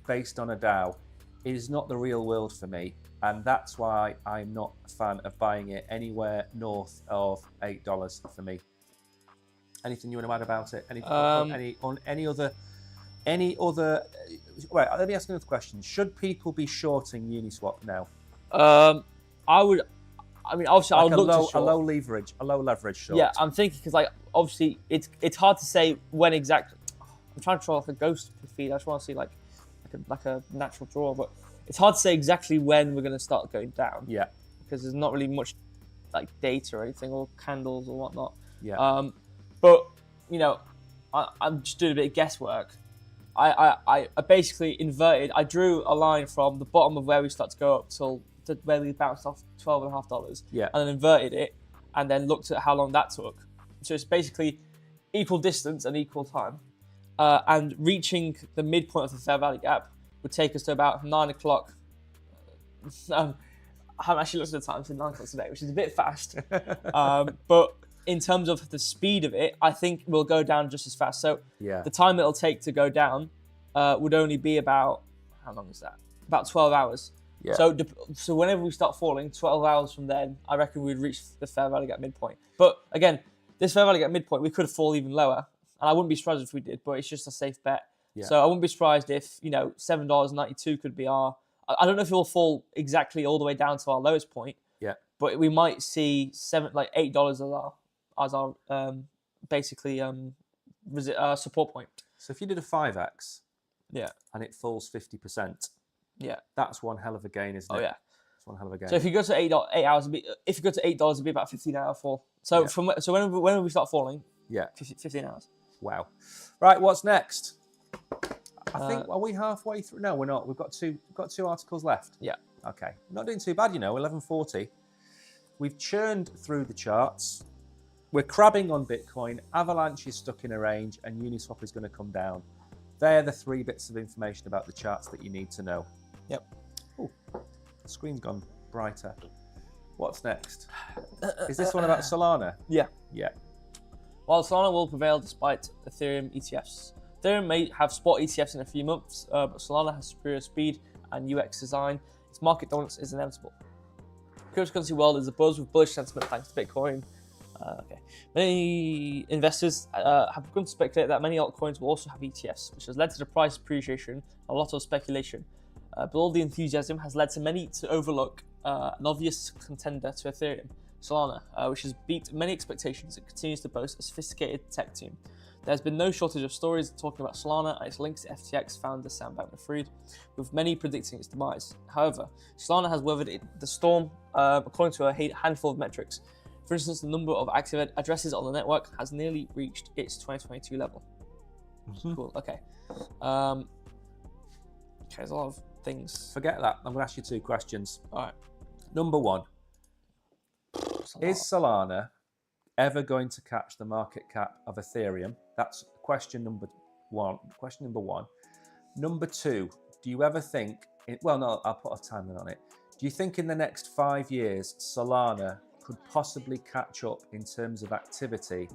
based on a DAO is not the real world for me, and that's why I'm not a fan of buying it anywhere north of $8 for me. Anything you want to add about it? Any other? Right, let me ask another question. Should people be shorting Uniswap now? Obviously, like I would look to short. A low leverage short. Yeah, I'm thinking because obviously it's hard to say when exactly. I'm trying to draw like a ghost feed. I just want to see like a natural draw, but it's hard to say exactly when we're going to start going down. Yeah, because there's not really much like data or anything or candles or whatnot. Yeah. But I'm just doing a bit of guesswork. I basically inverted. I drew a line from the bottom of where we start to go up till where we bounced off $12.50. Yeah. And then inverted it, and then looked at how long that took. So it's basically equal distance and equal time. And reaching the midpoint of the fair value gap would take us to about 9 o'clock. I haven't actually looked at the time, so 9 o'clock today, which is a bit fast. But in terms of the speed of it, I think we'll go down just as fast. So the time it'll take to go down would only be about, how long is that? About 12 hours. Yeah. So whenever we start falling, 12 hours from then, I reckon we'd reach the fair value gap midpoint. But again, this fair value gap midpoint, we could fall even lower. And I wouldn't be surprised if we did, but it's just a safe bet. Yeah. So I wouldn't be surprised if, $7.92 could be our... I don't know if it will fall exactly all the way down to our lowest point. Yeah. But we might see $8 as our basically support point. So if you did a 5x, yeah, and it falls 50%, yeah, that's one hell of a gain, isn't it? Oh yeah, it's one hell of a gain. So if you go to if you go to $8, it'd be about 15-hour fall. So when we start falling, 15 hours. Wow. Right, what's next? I think are we halfway through? No, we're not. We've got two articles left. Yeah. Okay, not doing too bad, 11:40. we've churned through the charts. We're crabbing on Bitcoin. Avalanche is stuck in a range, and Uniswap is going to come down. They're the 3 bits of information about the charts that you need to know. Yep. Oh, the screen's gone brighter. What's next? Is this one about Solana? Yeah. Yeah. While Solana will prevail despite Ethereum ETFs. Ethereum may have spot ETFs in a few months, but Solana has superior speed and UX design. Its market dominance is inevitable. The cryptocurrency world is abuzz with bullish sentiment thanks to Bitcoin. Many investors have begun to speculate that many altcoins will also have ETFs, which has led to the price appreciation and a lot of speculation. But all the enthusiasm has led to many to overlook an obvious contender to Ethereum, Solana, which has beat many expectations and continues to boast a sophisticated tech team. There's been no shortage of stories talking about Solana and its links to FTX founder Sam Bankman-Fried, with many predicting its demise. However, Solana has weathered the storm according to a handful of metrics. For instance, the number of active addresses on the network has nearly reached its 2022 level. Cool. Okay. Okay, there's a lot of things. Forget that. I'm going to ask you 2 questions. All right. Number 1. Is Solana ever going to catch the market cap of Ethereum? That's question number 1. Question number 1. Number 2, do you ever think, well, no, I'll put a timeline on it. Do you think in the next 5 years, Solana could possibly catch up in terms of activity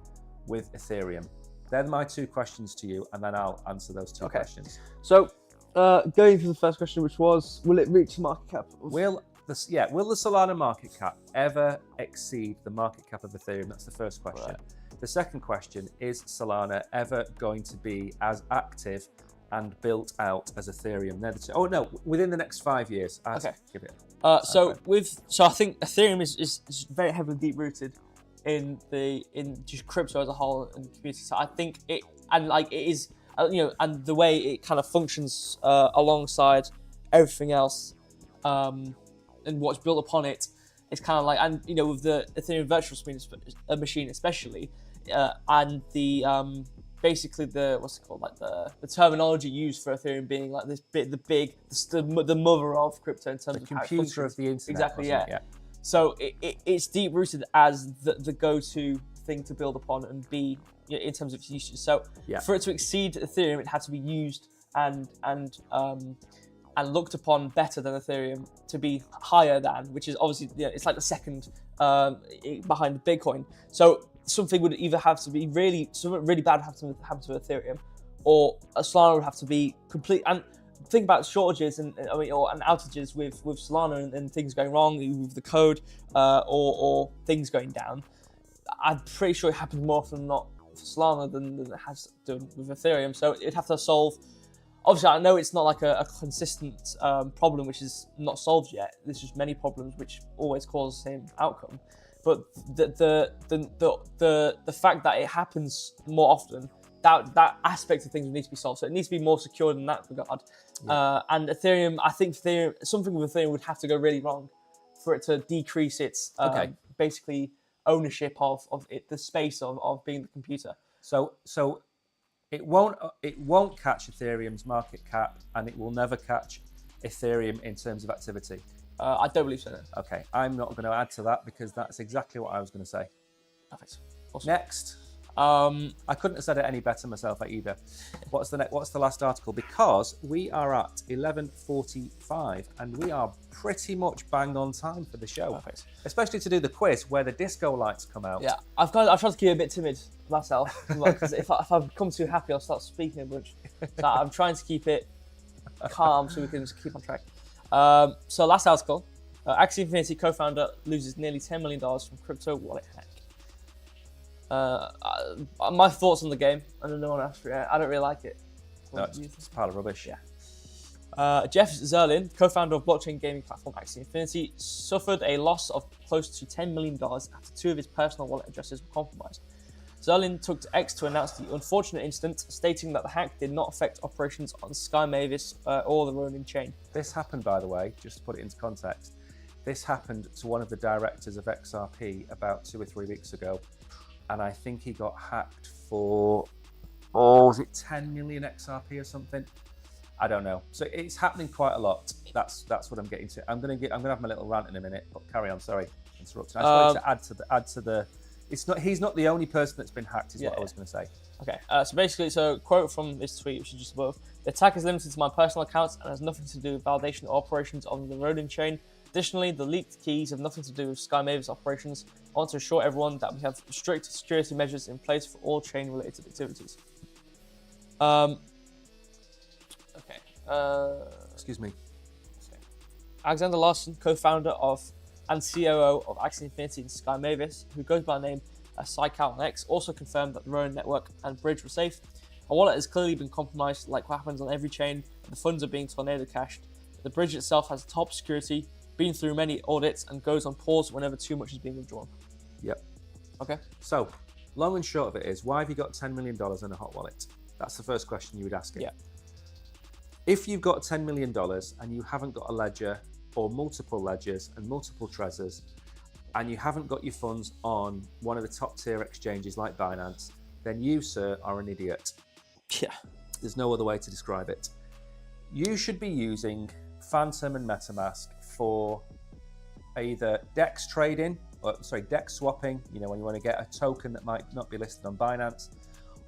with Ethereum? They're my 2 questions to you, and then I'll answer those 2 questions. So, going to the first question, which was, will it reach market cap? Will the Solana market cap ever exceed the market cap of Ethereum? That's the first question. Right. The second question, is Solana ever going to be as active and built out as Ethereum? They're the 2. Oh no, within the next 5 years. Okay. Give it. So I think Ethereum is very heavily deep rooted in just crypto as a whole and the community. So I think it is and the way it kind of functions alongside everything else and what's built upon it, it's kind of like, and with the Ethereum virtual machine especially, and the basically the the terminology used for Ethereum being like this bit the mother of crypto in terms of computer of the internet. Exactly, yeah. So it's deep rooted as the go-to thing to build upon and be in terms of its usage. So for it to exceed Ethereum, it had to be used and looked upon better than Ethereum to be higher than, which is obviously it's like the second behind Bitcoin. So something would either have to be something really bad have to happen to Ethereum, or Solana would have to be complete. And think about shortages and outages with Solana and things going wrong with the code or things going down. I'm pretty sure it happens more often than not for Solana than it has done with Ethereum. So it'd have to solve. Obviously, I know it's not like a consistent problem which is not solved yet. There's just many problems which always cause the same outcome. But the fact that it happens more often, that aspect of things need to be solved. So it needs to be more secure in that regard. Yeah. And Ethereum, I think something with Ethereum would have to go really wrong for it to decrease its basically ownership of the space of being the computer. So it won't catch Ethereum's market cap, and it will never catch Ethereum in terms of activity. I don't believe so. No. Okay, I'm not going to add to that because that's exactly what I was going to say. Perfect. Awesome. Next, I couldn't have said it any better myself either. What's the last article? Because we are at 11:45 and we are pretty much bang on time for the show. Perfect. Especially to do the quiz where the disco lights come out. Yeah, I've tried to keep it a bit timid myself because if I become too happy, I'll start speaking a bunch. So I'm trying to keep it calm so we can just keep on track. So last article, Axie Infinity co-founder loses nearly $10 million from crypto wallet hack. My thoughts on the game. I don't know. I don't really like it. No, it's a pile of rubbish. Yeah. Jeff Zerlin, co-founder of blockchain gaming platform Axie Infinity, suffered a loss of close to $10 million after 2 of his personal wallet addresses were compromised. Zerlin took to X to announce the unfortunate incident, stating that the hack did not affect operations on Sky Mavis or the Ronin chain. This happened, by the way, just to put it into context, this happened to one of the directors of XRP about 2 or 3 weeks ago, and I think he got hacked for, was it 10 million XRP or something? I don't know. So it's happening quite a lot. That's what I'm getting to. I'm gonna have my little rant in a minute, but carry on. Sorry. interrupting. I just wanted to add to the. He's not the only person that's been hacked. Is what I was going to say. Okay. So basically, quote from this tweet, which is just above: "The attack is limited to my personal accounts and has nothing to do with validation or operations on the Rodin chain. Additionally, the leaked keys have nothing to do with SkyMavis operations. I want to assure everyone that we have strict security measures in place for all chain-related activities." Okay. Excuse me. Alexander Larson, co-founder of and COO of Axie Infinity and SkyMavis, who goes by the name Psycal on X, also confirmed that the Ronin network and bridge were safe. A wallet has clearly been compromised, like what happens on every chain. The funds are being tornado cashed. The bridge itself has top security, been through many audits, and goes on pause whenever too much is being withdrawn. Yep. Okay. So, long and short of it is, why have you got $10 million in a hot wallet? That's the first question you would ask it. Yeah. If you've got $10 million and you haven't got a ledger or multiple ledgers and multiple Trezors, and you haven't got your funds on one of the top tier exchanges like Binance, then you, sir, are an idiot. Yeah. There's no other way to describe it. You should be using Phantom and MetaMask for either DEX trading, DEX swapping, when you want to get a token that might not be listed on Binance,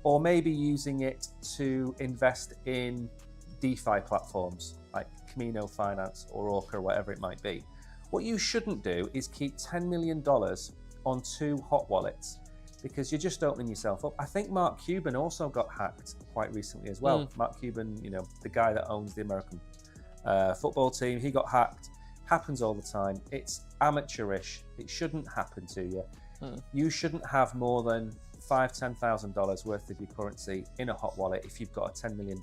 or maybe using it to invest in DeFi platforms like Camino Finance or Orca, or whatever it might be. What you shouldn't do is keep $10 million on 2 hot wallets, because you're just opening yourself up. I think Mark Cuban also got hacked quite recently as well. Mark Cuban, the guy that owns the American football team, he got hacked. Happens all the time. It's amateurish. It shouldn't happen to you. You shouldn't have more than $5,000, $10,000 worth of your currency in a hot wallet if you've got a $10 million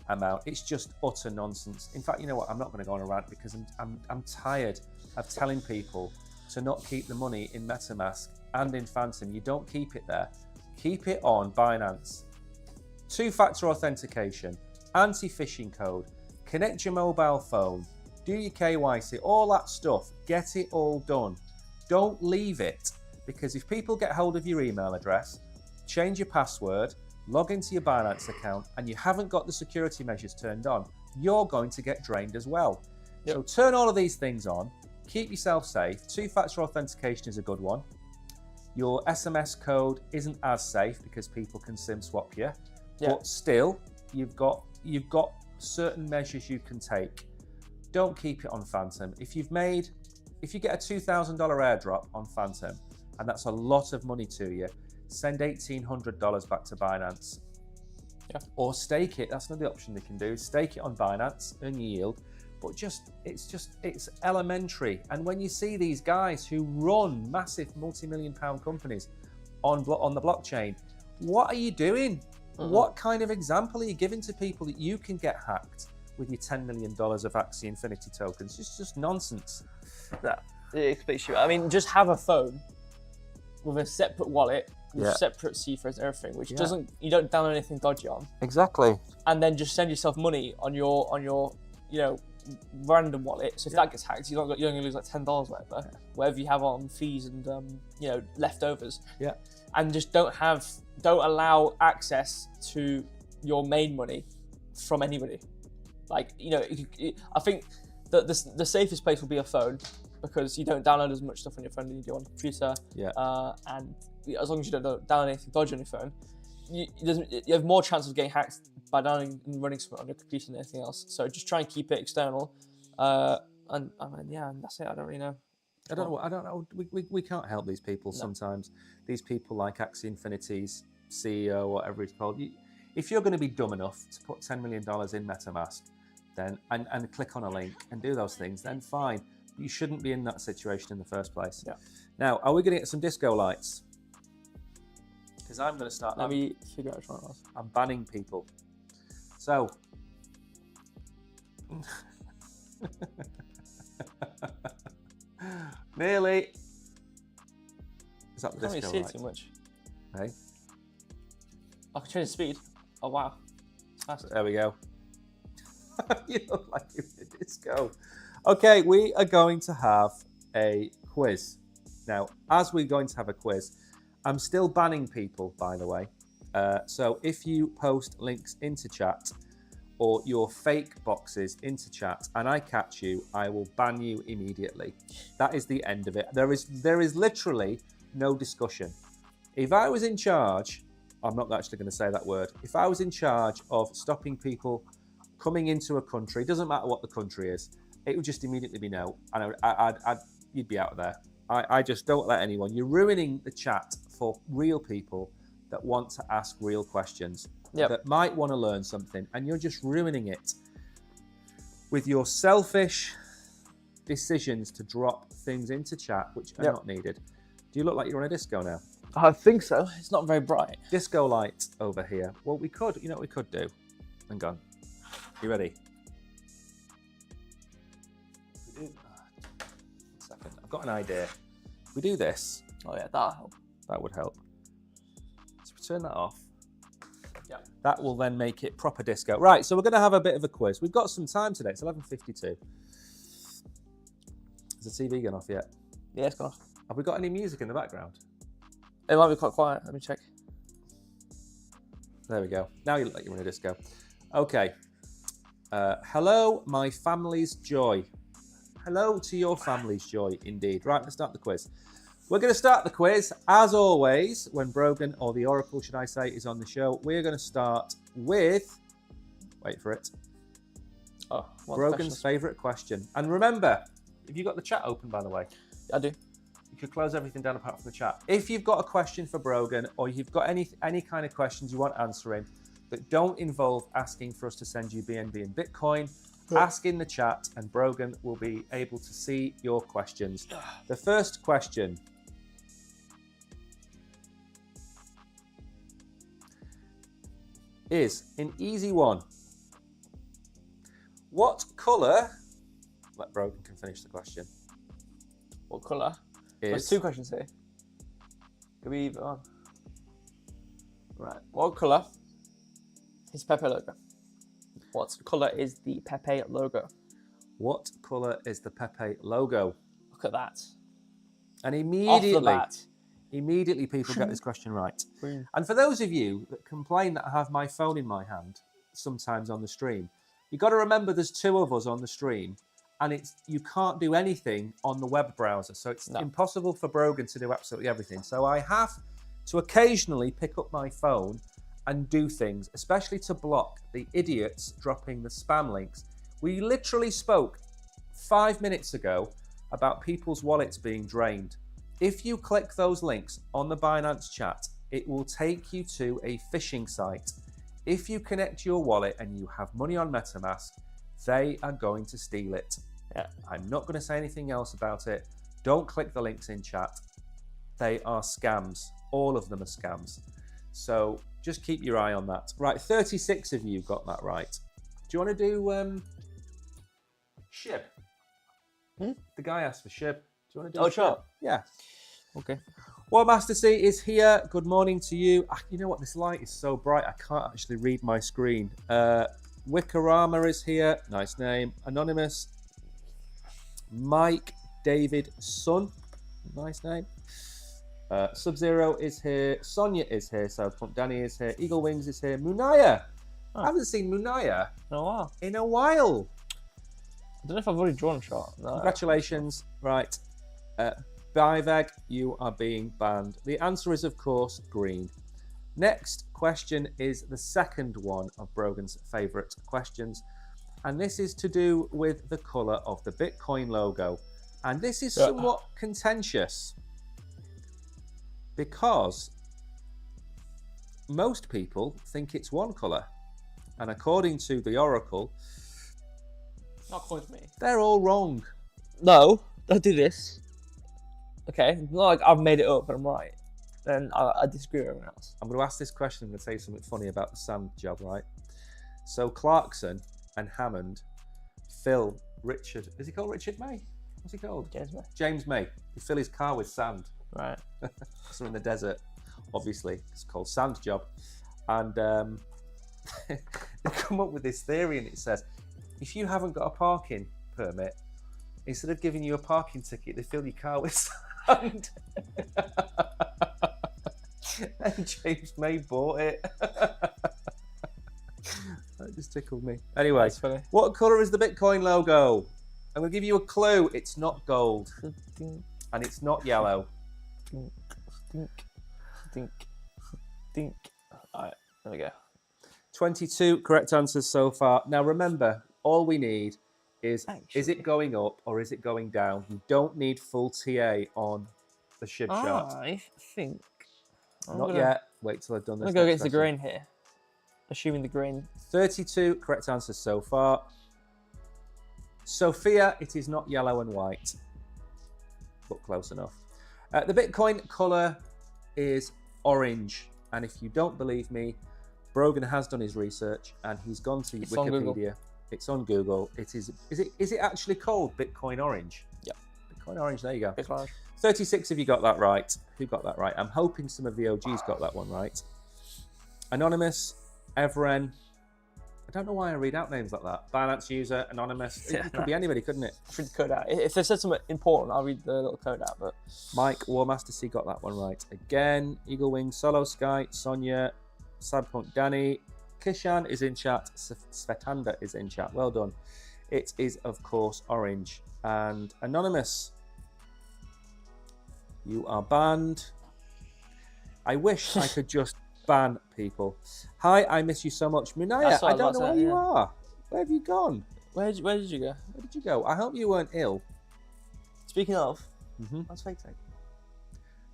amount. It's just utter nonsense. In fact, you know what? I'm not going to go on a rant, because I'm tired of telling people to not keep the money in MetaMask and in Phantom. You don't keep it there. Keep it on Binance. 2-factor authentication, anti-phishing code, connect your mobile phone, do your KYC, all that stuff. Get it all done. Don't leave it, because if people get hold of your email address, change your password, log into your Binance account, and you haven't got the security measures turned on, you're going to get drained as well. Yep. So turn all of these things on, keep yourself safe. 2-factor authentication is a good one. Your SMS code isn't as safe because people can SIM swap you, but still, you've got certain measures you can take. Don't keep it on Phantom. If you get a $2,000 airdrop on Phantom, and that's a lot of money to you, send $1,800 back to Binance. Yeah. Or stake it. That's another option they can do. Stake it on Binance, earn your yield. But it's elementary. And when you see these guys who run massive multi-million-pound companies on the blockchain, what are you doing? What kind of example are you giving to people that you can get hacked with your $10 million of Axie Infinity tokens? It's just nonsense. I mean, just have a phone with a separate wallet, with separate seed-phrase and everything, which you don't download anything dodgy on. Exactly. And then just send yourself money on your random wallet. So if that gets hacked, you're only going to lose like $10 whatever you have on fees and leftovers. Yeah. And just don't allow access to your main money from anybody. I think the safest place will be a phone, because you don't download as much stuff on your phone as you do on a computer. Yeah. And as long as you don't download anything dodgy on your phone, you have more chance of getting hacked by downloading and running something on your computer than anything else. So just try and keep it external. And that's it. I don't really know. I don't know. We can't help these people sometimes. These people like Axie Infinity's CEO, whatever it's called. If you're going to be dumb enough to put $10 million in MetaMask, then and click on a link and do those things, then fine. You shouldn't be in that situation in the first place. Yeah. Now, are we going to get some disco lights? Because I'm going to start. Let me figure out which one it was. I'm banning people. So. Nearly. Is that the disco light? I can't really see it too much. Hey? I can change the speed. Oh, wow. It's fast. There we go. You look like you're in a disco. Okay, we are going to have a quiz. Now, as we're going to have a quiz, I'm still banning people, by the way. So if you post links into chat or your fake boxes into chat and I catch you, I will ban you immediately. That is the end of it. There is literally no discussion. If I was in charge, I'm not actually going to say that word. If I was in charge of stopping people coming into a country, doesn't matter what the country is, it would just immediately be no. And you'd be out of there. I just don't let anyone. You're ruining the chat for real people that want to ask real questions, that might want to learn something, and you're just ruining it with your selfish decisions to drop things into chat which are not needed. Do you look like you're on a disco now? I think so. It's not very bright. Disco light over here. Well, we could, you know what we could do? Hang on. You ready? One second. I've got an idea. We do this. Oh yeah, that'll help. That would help. So we turn that off. Yeah. That will then make it proper disco. Right, so we're going to have a bit of a quiz. We've got some time today. It's 11:52. Has the TV gone off yet? Yeah, it's gone off. Have we got any music in the background? It might be quite quiet. Let me check. There we go. Now you look like you're in a disco. Okay. Hello, my family's joy. Hello to your family's joy, indeed. Right, let's start the quiz. We're going to start the quiz, as always, when Brogan, or the Oracle, should I say, is on the show. We're going to start with, wait for it, Brogan's favourite question. And remember, have you got the chat open, by the way? I do. You could close everything down apart from the chat. If you've got a question for Brogan, or you've got any kind of questions you want answering that don't involve asking for us to send you BNB and Bitcoin, ask in the chat and Brogan will be able to see your questions. The first question is an easy one. What colour, let Brogan can finish the question. What colour? There's two questions here. Could be either one. Right. What colour is Pepe logo? What colour is the Pepe logo? What colour is the Pepe logo? Look at that. And immediately, Off the bat. immediately people get this question right. Green. And for those of you that complain that I have my phone in my hand sometimes on the stream, you've got to remember there's two of us on the stream and you can't do anything on the web browser. So it's impossible for Brogan to do absolutely everything. So I have to occasionally pick up my phone and do things, especially to block the idiots dropping the spam links. We literally spoke 5 minutes ago about people's wallets being drained. If you click those links on the Binance chat, it will take you to a phishing site. If you connect your wallet and you have money on MetaMask, they are going to steal it. Yeah. I'm not going to say anything else about it. Don't click the links in chat. They are scams. All of them are scams. So just keep your eye on that. Right, 36 of you got that right. Do you want to do SHIB? The guy asked for SHIB. Do you want to do SHIB? Sure. Yeah. Okay. Well, Master C is here. Good morning to you. You know what? This light is so bright, I can't actually read my screen. Wickerama is here. Nice name. Anonymous. Mike David Sun. Nice name. Sub-Zero is here. Sonia is here. South Pump Danny is here. Eagle Wings is here. Munaya. I haven't seen Munaya in a while. I don't know if I've already drawn a shot. No. Congratulations. Right. Biveg, you are being banned. The answer is, of course, green. Next question is the second one of Brogan's favourite questions. And this is to do with the colour of the Bitcoin logo. And this is somewhat contentious because most people think it's one colour. And according to the Oracle, Not according to me. they're all wrong. No, don't do this. Okay, it's not like I've made it up and I'm right. Then I disagree with everyone else. I'm going to ask this question. I'm going to say something funny about the sand job, right? So Clarkson and Hammond, Phil, Richard, is he called Richard May? What's he called? James May. James May. He fill his car with sand. Right. So in the desert, obviously. It's called sand job. And they come up with this theory and it says, if you haven't got a parking permit, instead of giving you a parking ticket, they fill your car with sand. And James May bought it. That just tickled me. Anyway, That's funny. what colour is the Bitcoin logo? I'm going to give you a clue. It's not gold. And it's not yellow. Dink. Alright, there we go. 22 correct answers so far. Now remember, all we need is it going up or is it going down? You don't need full TA on the SHIB chart. I think... Not yet. Wait till I've done this. I'm going to go against the grain here. Assuming the grain... 32 correct answers so far. Sophia, it is not yellow and white. But close enough. The Bitcoin colour is orange. And if you don't believe me, Brogan has done his research and he's gone to Wikipedia. It's on Google. It is it actually called Bitcoin Orange? Yep. Bitcoin Orange, there you go. Bitcoin Orange. 36 of you got that right. Who got that right? I'm hoping some of the OGs got that one right. Anonymous, Evren. I don't know why I read out names like that. Binance user, Anonymous. It could be anybody, couldn't it? Read the code out. If they said something important, I'll read the little code out. But Mike, Warmaster C got that one right. Again, Eagle Wing, Solo Sky, Sonia, Cyberpunk Danny, Kishan is in chat, Svetanda is in chat. Well done. It is, of course, orange. And Anonymous, you are banned. I wish I could just ban people. Hi, I miss you so much. Munaya, I don't know where you are. Where have you gone? Where did you go? Where did you go? I hope you weren't ill. Speaking of, that's Fake Tech.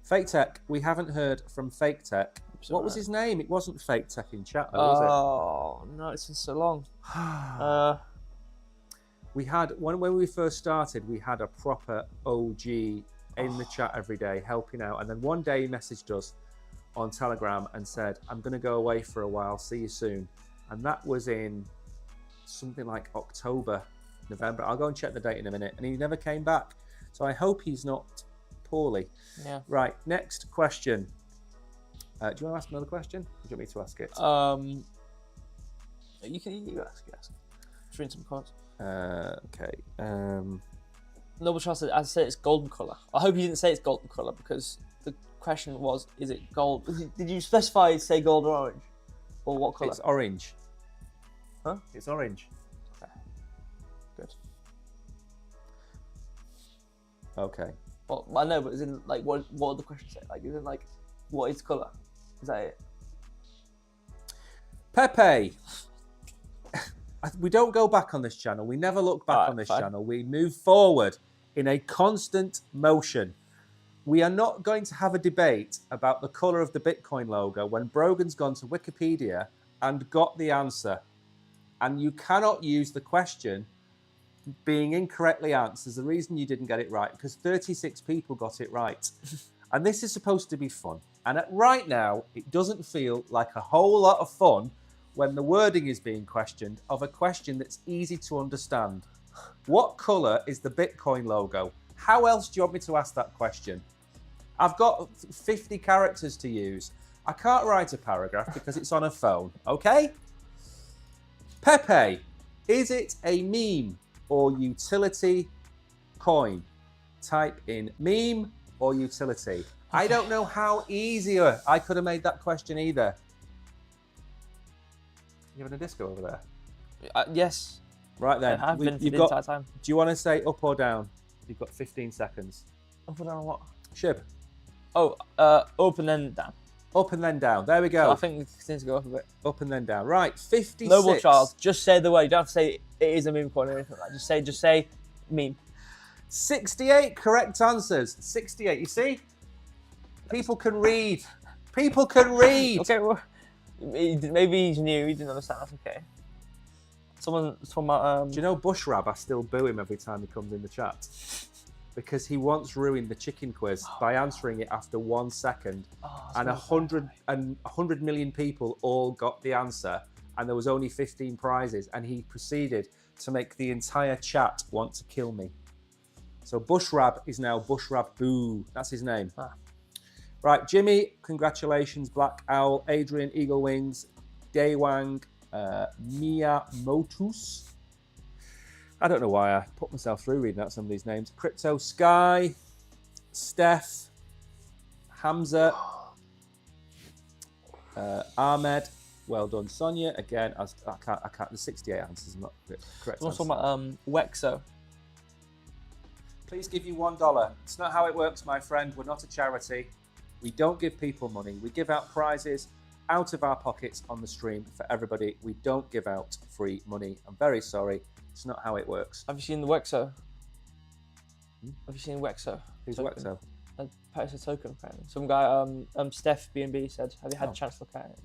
Fake Tech, we haven't heard from Fake Tech. What was his name? It wasn't Fake Tech in chat, though, was it? Oh, no, it's been so long. We had, when we first started, we had a proper OG in the chat every day, helping out. And then one day he messaged us on Telegram and said, I'm going to go away for a while, see you soon. And that was in something like October, November. I'll go and check the date in a minute. And he never came back. So I hope he's not poorly. Yeah. Right, next question. Do you want to ask another question? Or do you want me to ask it? You ask. Just read some cards. Okay. Noble Charles said, I said it's golden colour. I hope you didn't say it's golden colour because the question was, is it gold? Did you specify, say gold or orange? Or what colour? It's orange. Huh? It's orange. Okay. Good. Okay. Well, I know, but is in like what would the question say? Like, is it like what is colour? Is that it? Pepe. We don't go back on this channel. We never look back on this fine. channel. We move forward in a constant motion. We are not going to have a debate about the colour of the Bitcoin logo when Brogan's gone to Wikipedia and got the answer. And you cannot use the question being incorrectly answered as the reason you didn't get it right, because 36 people got it right. And this is supposed to be fun. And right now, it doesn't feel like a whole lot of fun when the wording is being questioned of a question that's easy to understand. What colour is the Bitcoin logo? How else do you want me to ask that question? I've got 50 characters to use. I can't write a paragraph because it's on a phone, okay? Pepe, is it a meme or utility coin? Type in meme or utility. I don't know how easier I could have made that question either. You having a disco over there? Yes. Right then. I've been for the entire time. Do you want to say up or down? You've got 15 seconds. Up or down what? SHIB. Oh, up and then down. Up and then down. There we go. So I think we need to go up a bit. Up and then down. Right, 56. Noble Charles, just say the word. You don't have to say it is a meme coin or anything like that. Just say meme. 68 correct answers. 68. You see? People can read. People can read. Okay, well, maybe he's new. He didn't understand. That's okay. Someone's talking about... Do you know Bushrab? I still boo him every time he comes in the chat. Because he once ruined the chicken quiz by answering it after 1 second. And 100 million people all got the answer. And there was only 15 prizes. And he proceeded to make the entire chat want to kill me. So Bushrab is now Bushrab Boo. That's his name. Right, Jimmy, congratulations. Black Owl, Adrian, Eagle Wings, Daywang, Mia Motus. I don't know why I put myself through reading out some of these names. Crypto Sky, Steph, Hamza, Ahmed, Well done, Sonia. Again, I can't. There's 68 answers. I'm not correct. We're talking about Wexo. Please give you $1. It's not how it works, my friend. We're not a charity. We don't give people money. We give out prizes out of our pockets on the stream for everybody. We don't give out free money. I'm very sorry. It's not how it works. Have you seen the Wexo? Have you seen Wexo? Who's token? Wexo? It's a token, apparently. Some guy, Steph B&B said, have you had a chance to look at it?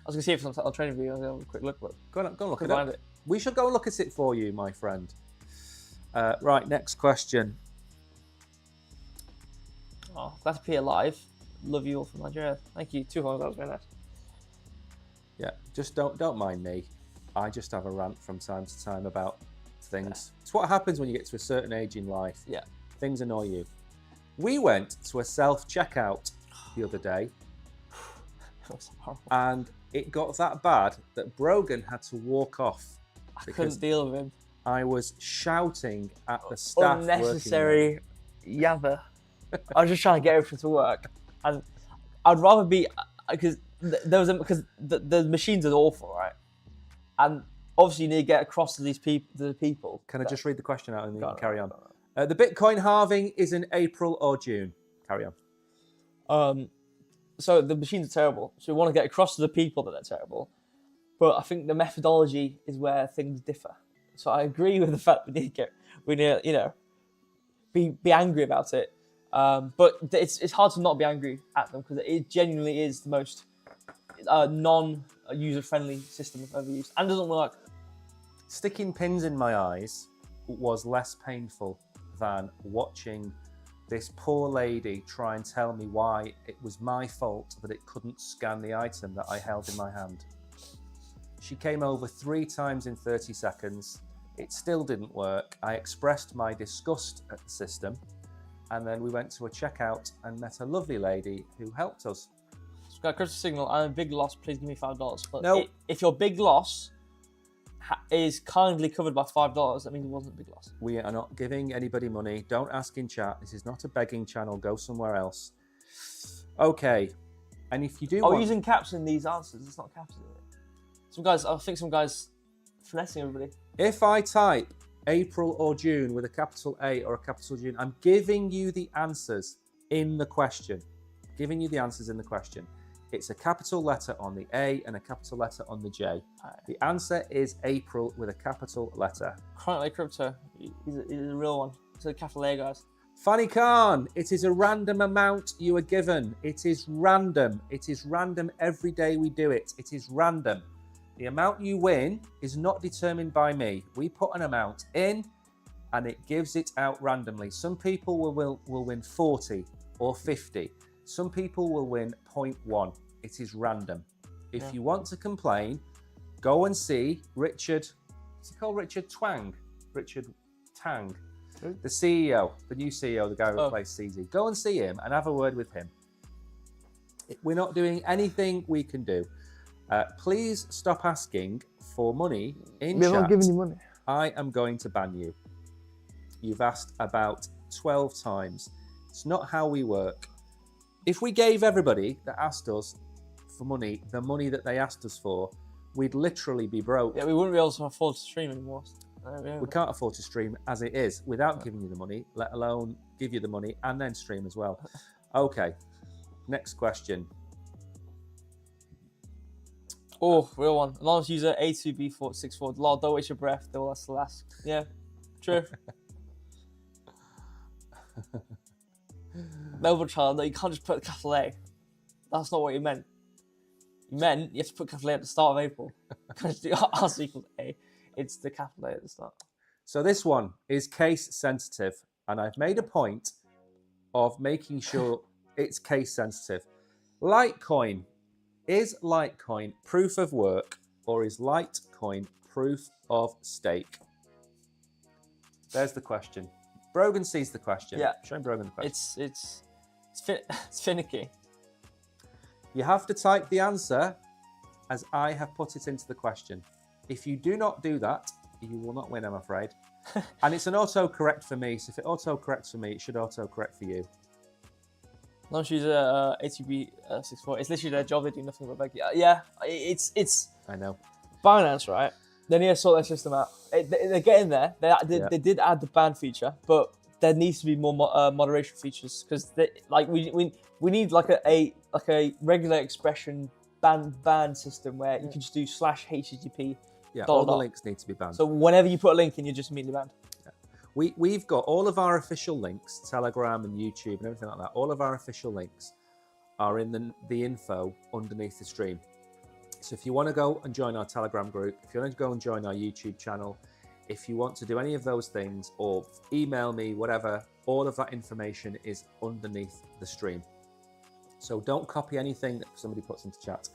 I was going to see if it's on training view. I'll have a quick look. But go and look at it. We should go and look at it for you, my friend. Right, next question. Oh, glad to be alive. Love you all from Nigeria. Thank you. 2 hours, that was very nice. Yeah, just don't mind me. I just have a rant from time to time about things. Yeah. It's what happens when you get to a certain age in life. Yeah. Things annoy you. We went to a self-checkout the other day. That was horrible. And it got that bad that Brogan had to walk off. I couldn't deal with him. I was shouting at the staff. Unnecessary yabber. I was just trying to get everything to work, and I'd rather be because the machines are awful, right? And obviously you need to get across to these people. Can I just read the question out and then carry on? The Bitcoin halving is in April or June. Carry on. So the machines are terrible. So we want to get across to the people that they're terrible, but I think the methodology is where things differ. So I agree with the fact we need to be angry about it. But it's hard to not be angry at them because it genuinely is the most non-user-friendly system I've ever used and doesn't work. Sticking pins in my eyes was less painful than watching this poor lady try and tell me why it was my fault that it couldn't scan the item that I held in my hand. She came over 3 times in 30 seconds. It still didn't work. I expressed my disgust at the system. And then we went to a checkout and met a lovely lady who helped us. Crystal Signal, I'm a big loss. Please give me $5. But no. If your big loss is kindly covered by $5, that means it wasn't a big loss. We are not giving anybody money. Don't ask in chat. This is not a begging channel. Go somewhere else. Okay. And if you do we're using caps in these answers. It's not caps, is it? I think some guys finessing everybody. If I type April or June with a capital A or a capital June, I'm giving you the answers in the question. Giving you the answers in the question. It's a capital letter on the A and a capital letter on the J. The answer is April with a capital letter. Currently Crypto, he's a real one. It's a capital A, guys. Fanny Khan, it is a random amount you are given. It is random. It is random every day we do it. It is random. The amount you win is not determined by me. We put an amount in and it gives it out randomly. Some people will win 40 or 50. Some people will win 0.1. It is random. If you want to complain, go and see Richard, what's he called? Richard Twang? Richard Tang. The CEO, the new CEO, the guy who replaced CZ. Go and see him and have a word with him. We're not doing anything we can do. Please stop asking for money in chat. We're not giving you money. I am going to ban you. You've asked about 12 times. It's not how we work. If we gave everybody that asked us for money, the money that they asked us for, we'd literally be broke. Yeah, we wouldn't be able to afford to stream anymore. We can't afford to stream as it is without giving you the money, let alone give you the money and then stream as well. Okay, next question. Oh, real one. Anonymous user A2B464. Lol, don't waste your breath. They will last the last. Yeah, true. Melbourne child, no, you can't just put capital A. That's not what you meant. You meant you have to put capital A at the start of April. Because the R equals A. It's the capital A at the start. So this one is case sensitive, and I've made a point of making sure it's case sensitive. Litecoin. Is Litecoin proof of work or is Litecoin proof of stake? There's the question. Brogan sees the question. Yeah. Show Brogan the question. It's finicky. You have to type the answer as I have put it into the question. If you do not do that, you will not win, I'm afraid. And it's an autocorrect for me, so if it autocorrects for me, it should autocorrect for you. No, she's a ATB 64. It's literally their job. They do nothing but beg. Yeah, it's. I know. Binance, right? They need to sort their system out. They're getting there. They did add the ban feature, but there needs to be more moderation features because we need like a regular expression ban system where you can just do /HTTP. Yeah, all the links need to be banned. So whenever you put a link in, you're just immediately banned. Yeah. We've got all of our official links, Telegram and YouTube and everything like that. All of our official links are in the info underneath the stream. So if you want to go and join our Telegram group, if you want to go and join our YouTube channel, if you want to do any of those things or email me, whatever, all of that information is underneath the stream. So don't copy anything that somebody puts into chat.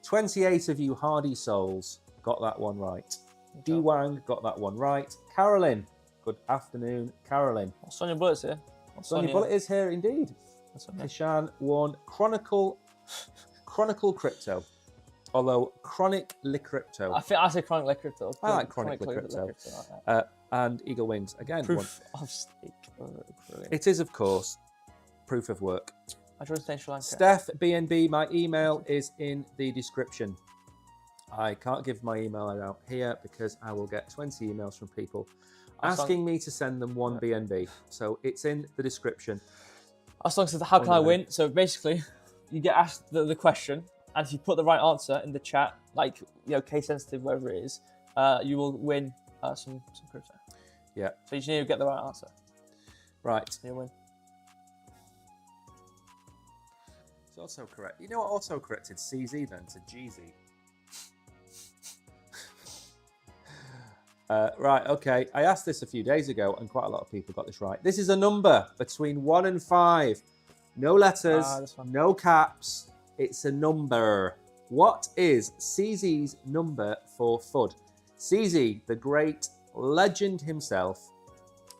28 of you hardy souls got that one right. D-Wang got that one right. Carolyn, good afternoon, Carolyn. Sonia Bullet's here. Sonia Bullet is here indeed. Kishan won Chronicle Crypto. Although Chronic Crypto. I think I say Chronic Crypto. I like Chronic Crypto. And Eagle Wings again. Proof of stake. It is, of course, proof of work. I joined Sri Lanka. Steph BNB, my email is in the description. I can't give my email out here because I will get 20 emails from people asking me to send them one BNB. So it's in the description. Aslan said, how can I win? So basically, you get asked the question, and if you put the right answer in the chat, like, case sensitive, whatever it is, you will win some crypto. Yeah. So you just need to get the right answer. Right. You win. It's also correct. You know what also corrected CZ then to GZ? Right, okay. I asked this a few days ago, and quite a lot of people got this right. This is a number between 1 and 5. No letters, no caps. It's a number. What is CZ's number for FUD? CZ, the great legend himself,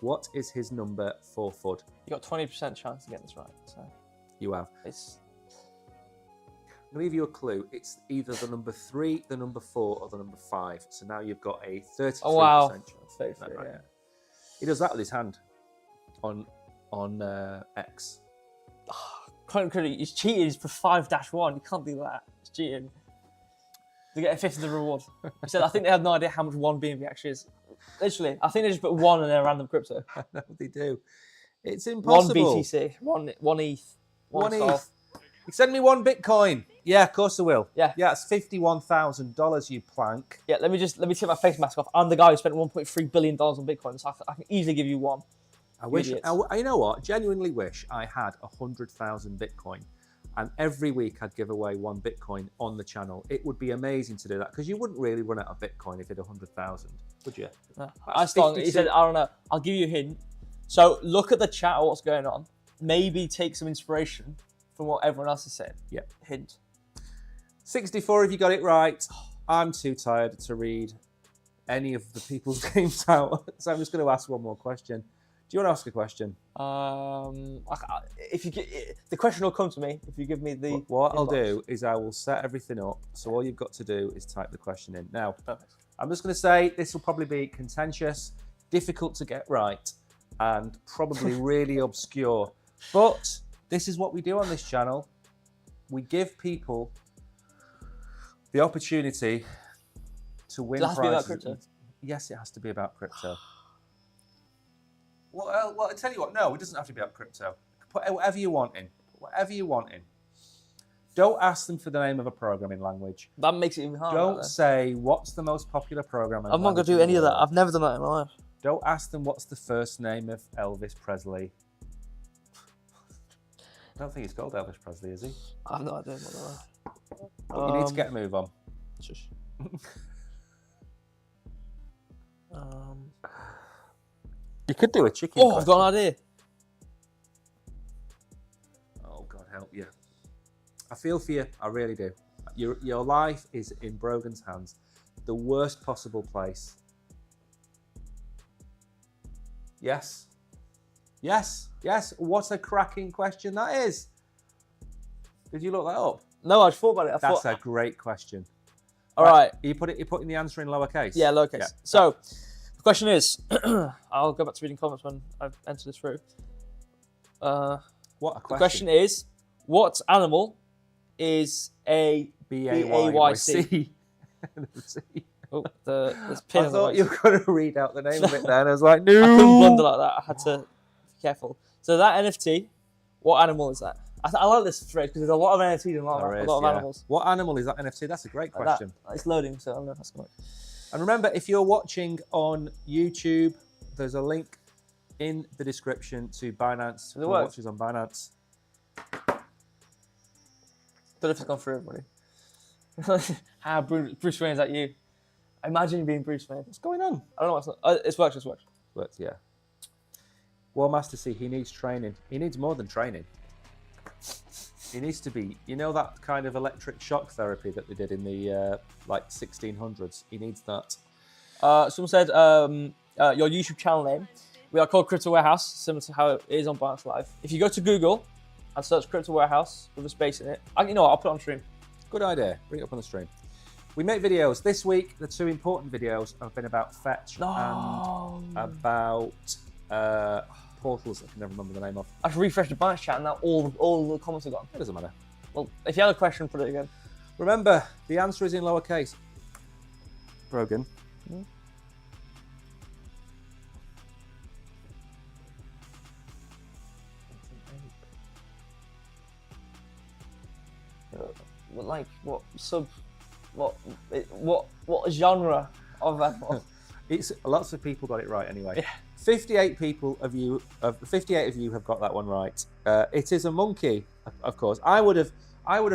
what is his number for FUD? You got 20% chance to get this right. So you have. I'll give you a clue. It's either the number 3, the number 4, or the number 5. So now you've got a 33% chance. 33, right? Yeah. He does that with his hand on X. He's cheating. He's for 5-1. You can't do that. It's cheating. They get a fifth of the reward. He said, I think they have no idea how much one BNB actually is. Literally, I think they just put 1 in their random crypto. No, they do. It's impossible. 1 BTC, 1 ETH, 1 ETH. Send me 1 Bitcoin. Yeah, of course I will. Yeah, it's $51,000, you plank. Yeah, let me take my face mask off. I'm the guy who spent $1.3 billion on Bitcoin, so I can easily give you 1. You know what? Genuinely wish I had 100,000 Bitcoin, and every week I'd give away 1 Bitcoin on the channel. It would be amazing to do that because you wouldn't really run out of Bitcoin if you had 100,000, would you? No. He said, I don't know. I'll give you a hint. So look at the chat of what's going on. Maybe take some inspiration from what everyone else is saying. Yeah. Hint. 64 if you got it right. I'm too tired to read any of the people's names out, so I'm just going to ask one more question. Do you want to ask a question? If you the question will come to me if you give me the. What I'll do is I will set everything up. So all you've got to do is type the question in. Now, perfect. I'm just going to say this will probably be contentious, difficult to get right, and probably really obscure. But this is what we do on this channel. We give people the opportunity to win prizes. Does it have to be about crypto? Yes, it has to be about crypto. Well, I tell you what, no, it doesn't have to be about crypto. Put whatever you want in. Whatever you want in. Don't ask them for the name of a programming language. That makes it even harder. Don't say, what's the most popular programming I'm not going to do any of that. I've never done that in my life. Don't ask them what's the first name of Elvis Presley. I don't think he's called Elvis Presley, is he? I have no idea what that is. But you need to get a move on. Shush. You could do a chicken. Oh, I've got an idea. Oh, God help you. I feel for you. I really do. Your life is in Brogan's hands. The worst possible place. Yes. Yes. Yes. What a cracking question that is. Did you look that up? No, I just thought about it. That's a great question. All right. You're putting the answer in lowercase? Yeah, lowercase. Yeah. So, the question is, I'll go back to reading comments when I've entered this through. What a question. The question is, What animal is a BAYC? Oh, there's I pin. thought you were going to read out the name of it there, and I was like, no. I couldn't blunder like that. I had to be careful. So that NFT, what animal is that? I like this phrase because there's a lot of NFTs and a lot of animals. What animal is that NFT? That's a great question. It's loading, so I don't know if that's going to work. And remember, if you're watching on YouTube, there's a link in the description to Binance for watchers on Binance. Don't know if it's gone through, everybody. How Bruce Wayne is that you? Imagine being Bruce Wayne. What's going on? I don't know what's it's worked. Works, yeah. War Master C, he needs training. He needs more than training. He needs to be, you know, that kind of electric shock therapy that they did in the like 1600s. He needs that. Someone said your YouTube channel name. We are called Crypto Warehouse, similar to how it is on Binance Live. If you go to Google and search Crypto Warehouse with a space in it, you know what? I'll put it on stream. Good idea. Bring it up on the stream. We make videos. This week, the two important videos have been about Fetch and about portals I can never remember the name of. I should refresh the Binance chat and now all the comments are gone. It doesn't matter. Well, if you had a question, put it again. Remember, the answer is in lowercase. Brogan. Like what genre of that? It's lots of people got it right anyway. Yeah. 58 of you have got that one right. It is a monkey, of course. I would have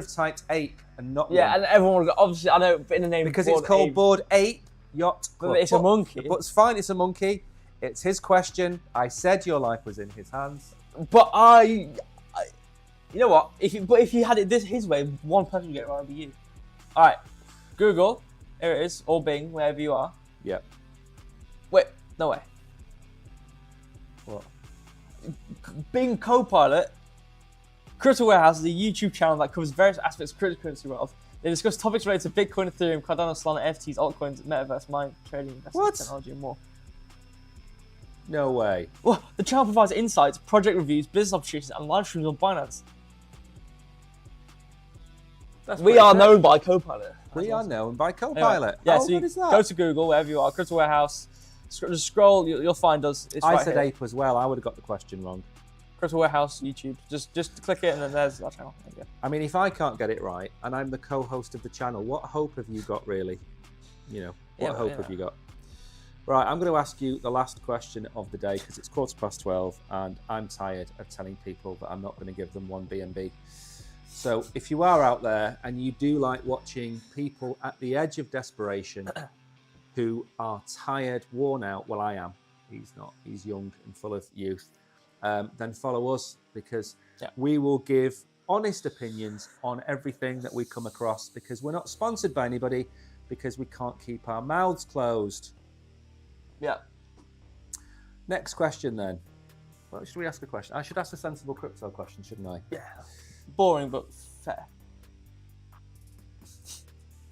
typed ape and not and everyone would go. Obviously, I know, but in the name because it's called ape. Bored Ape Yacht Club. But it's a monkey. But it's fine. It's a monkey. It's his question. I said your life was in his hands. But you know what? If you had it his way, one person would get it right, it'd be you. All right, Google, here it is, or Bing, wherever you are. Yeah. Wait, no way. What? Bing Copilot, Crypto Warehouse is a YouTube channel that covers various aspects of cryptocurrency world. They discuss topics related to Bitcoin, Ethereum, Cardano, Solana, NFTs, altcoins, metaverse, mining, trading, investment, technology, and more. No way. Well, the channel provides insights, project reviews, business opportunities, and live streams on Binance. We are known by Copilot. We are known by Copilot. Yeah, so you go to Google, wherever you are, Crypto Warehouse, just scroll, you'll find us. It's I right said here. ape as well. I would have got the question wrong. Crypto Warehouse, YouTube. Just click it and then there's our channel. There you go. I mean, if I can't get it right and I'm the co-host of the channel, what hope have you got, really? You know, what hope have you got? Right, I'm going to ask you the last question of the day because it's 12:15 and I'm tired of telling people that I'm not going to give them one BNB. So if you are out there and you do like watching people at the edge of desperation who are tired, worn out, well, I am. He's not. He's young and full of youth. Then follow us because we will give honest opinions on everything that we come across because we're not sponsored by anybody because we can't keep our mouths closed. Yeah. Next question then. Well, should we ask a question? I should ask a sensible crypto question, shouldn't I? Yeah. Boring but fair.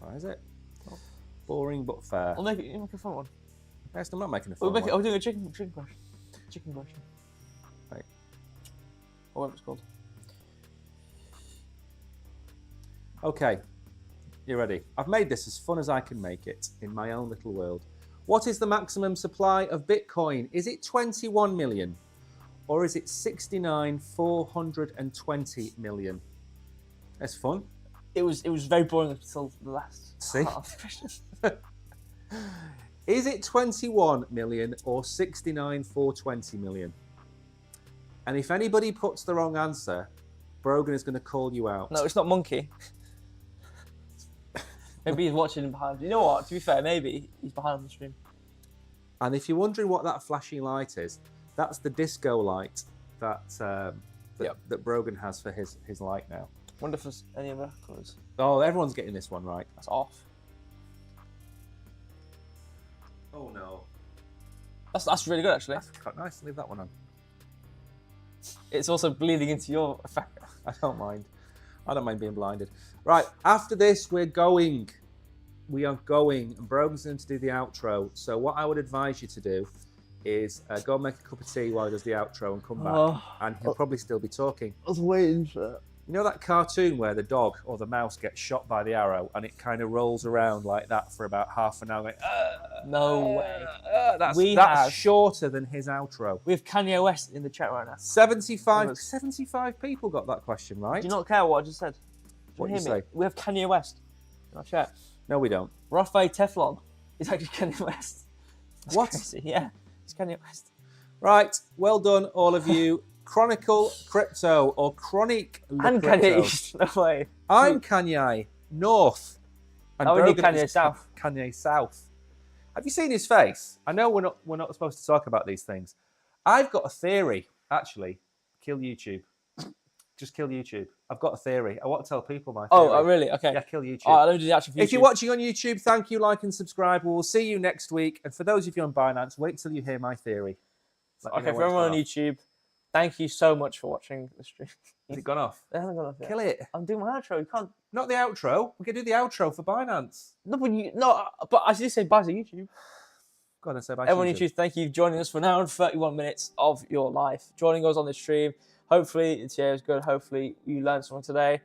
Why is it? Boring but fair. I'll make a fun one. I'm not making a fun one. We're doing a chicken question. Chicken question. Right. Or whatever it's called. Okay. You ready? I've made this as fun as I can make it in my own little world. What is the maximum supply of Bitcoin? Is it 21 million? Or is it 69,420 million? That's fun. It was very boring until the last See? part of the question. Is it 21 million or 69,420 million? And if anybody puts the wrong answer, Brogan is going to call you out. No, it's not Monkey. Maybe he's watching behind. You know what? To be fair, maybe he's behind on the stream. And if you're wondering what that flashy light is, that's the disco light that that Brogan has for his light now. Wonder if there's any other colours. Oh, everyone's getting this one right. That's off. Oh no. That's really good actually. That's quite nice. Leave that one on. It's also bleeding into your effect. I don't mind. I don't mind being blinded. Right, after this, we're going. We are going, and Brogan's going to do the outro. So what I would advise you to do is go make a cup of tea while he does the outro and come back, and he'll probably still be talking. I was waiting for that. You know that cartoon where the dog or the mouse gets shot by the arrow and it kind of rolls around like that for about half an hour? Like, No way. That's shorter than his outro. We have Kanye West in the chat right now. 75 people got that question right. Do you not care what I just said? What do you hear me? say? We have Kanye West in our chat. No, we don't. Rafael Teflon is actually Kanye West. That's What? Crazy. Yeah, it's Kanye West. Right, well done, all of you. Chronicle Crypto or Chronic And Crypto. Kanye East. No way. I'm Kanye North. And Oh, we need Brogan Kanye is South. Kanye South. Have you seen his face? I know we're not supposed to talk about these things. I've got a theory, actually. Kill YouTube. Just kill YouTube. I've got a theory. I want to tell people my theory. Oh, really? Okay. Yeah, kill YouTube. All right, let me do the actual If you're watching on YouTube, thank you, like and subscribe. We'll see you next week. And for those of you on Binance, wait till you hear my theory. Let me Okay, know for when it's everyone on gone off. YouTube, thank you so much for watching the stream. Has it gone off? It hasn't gone off yet. Kill it. I'm doing my outro. You can't. Not the outro. We can do the outro for Binance. No, but I did say bye to YouTube. Go on and say bye. Everyone on to YouTube, thank you for joining us for an hour and 31 minutes of your life. Joining us on this stream. Hopefully, it's was good. Hopefully, you learned something today.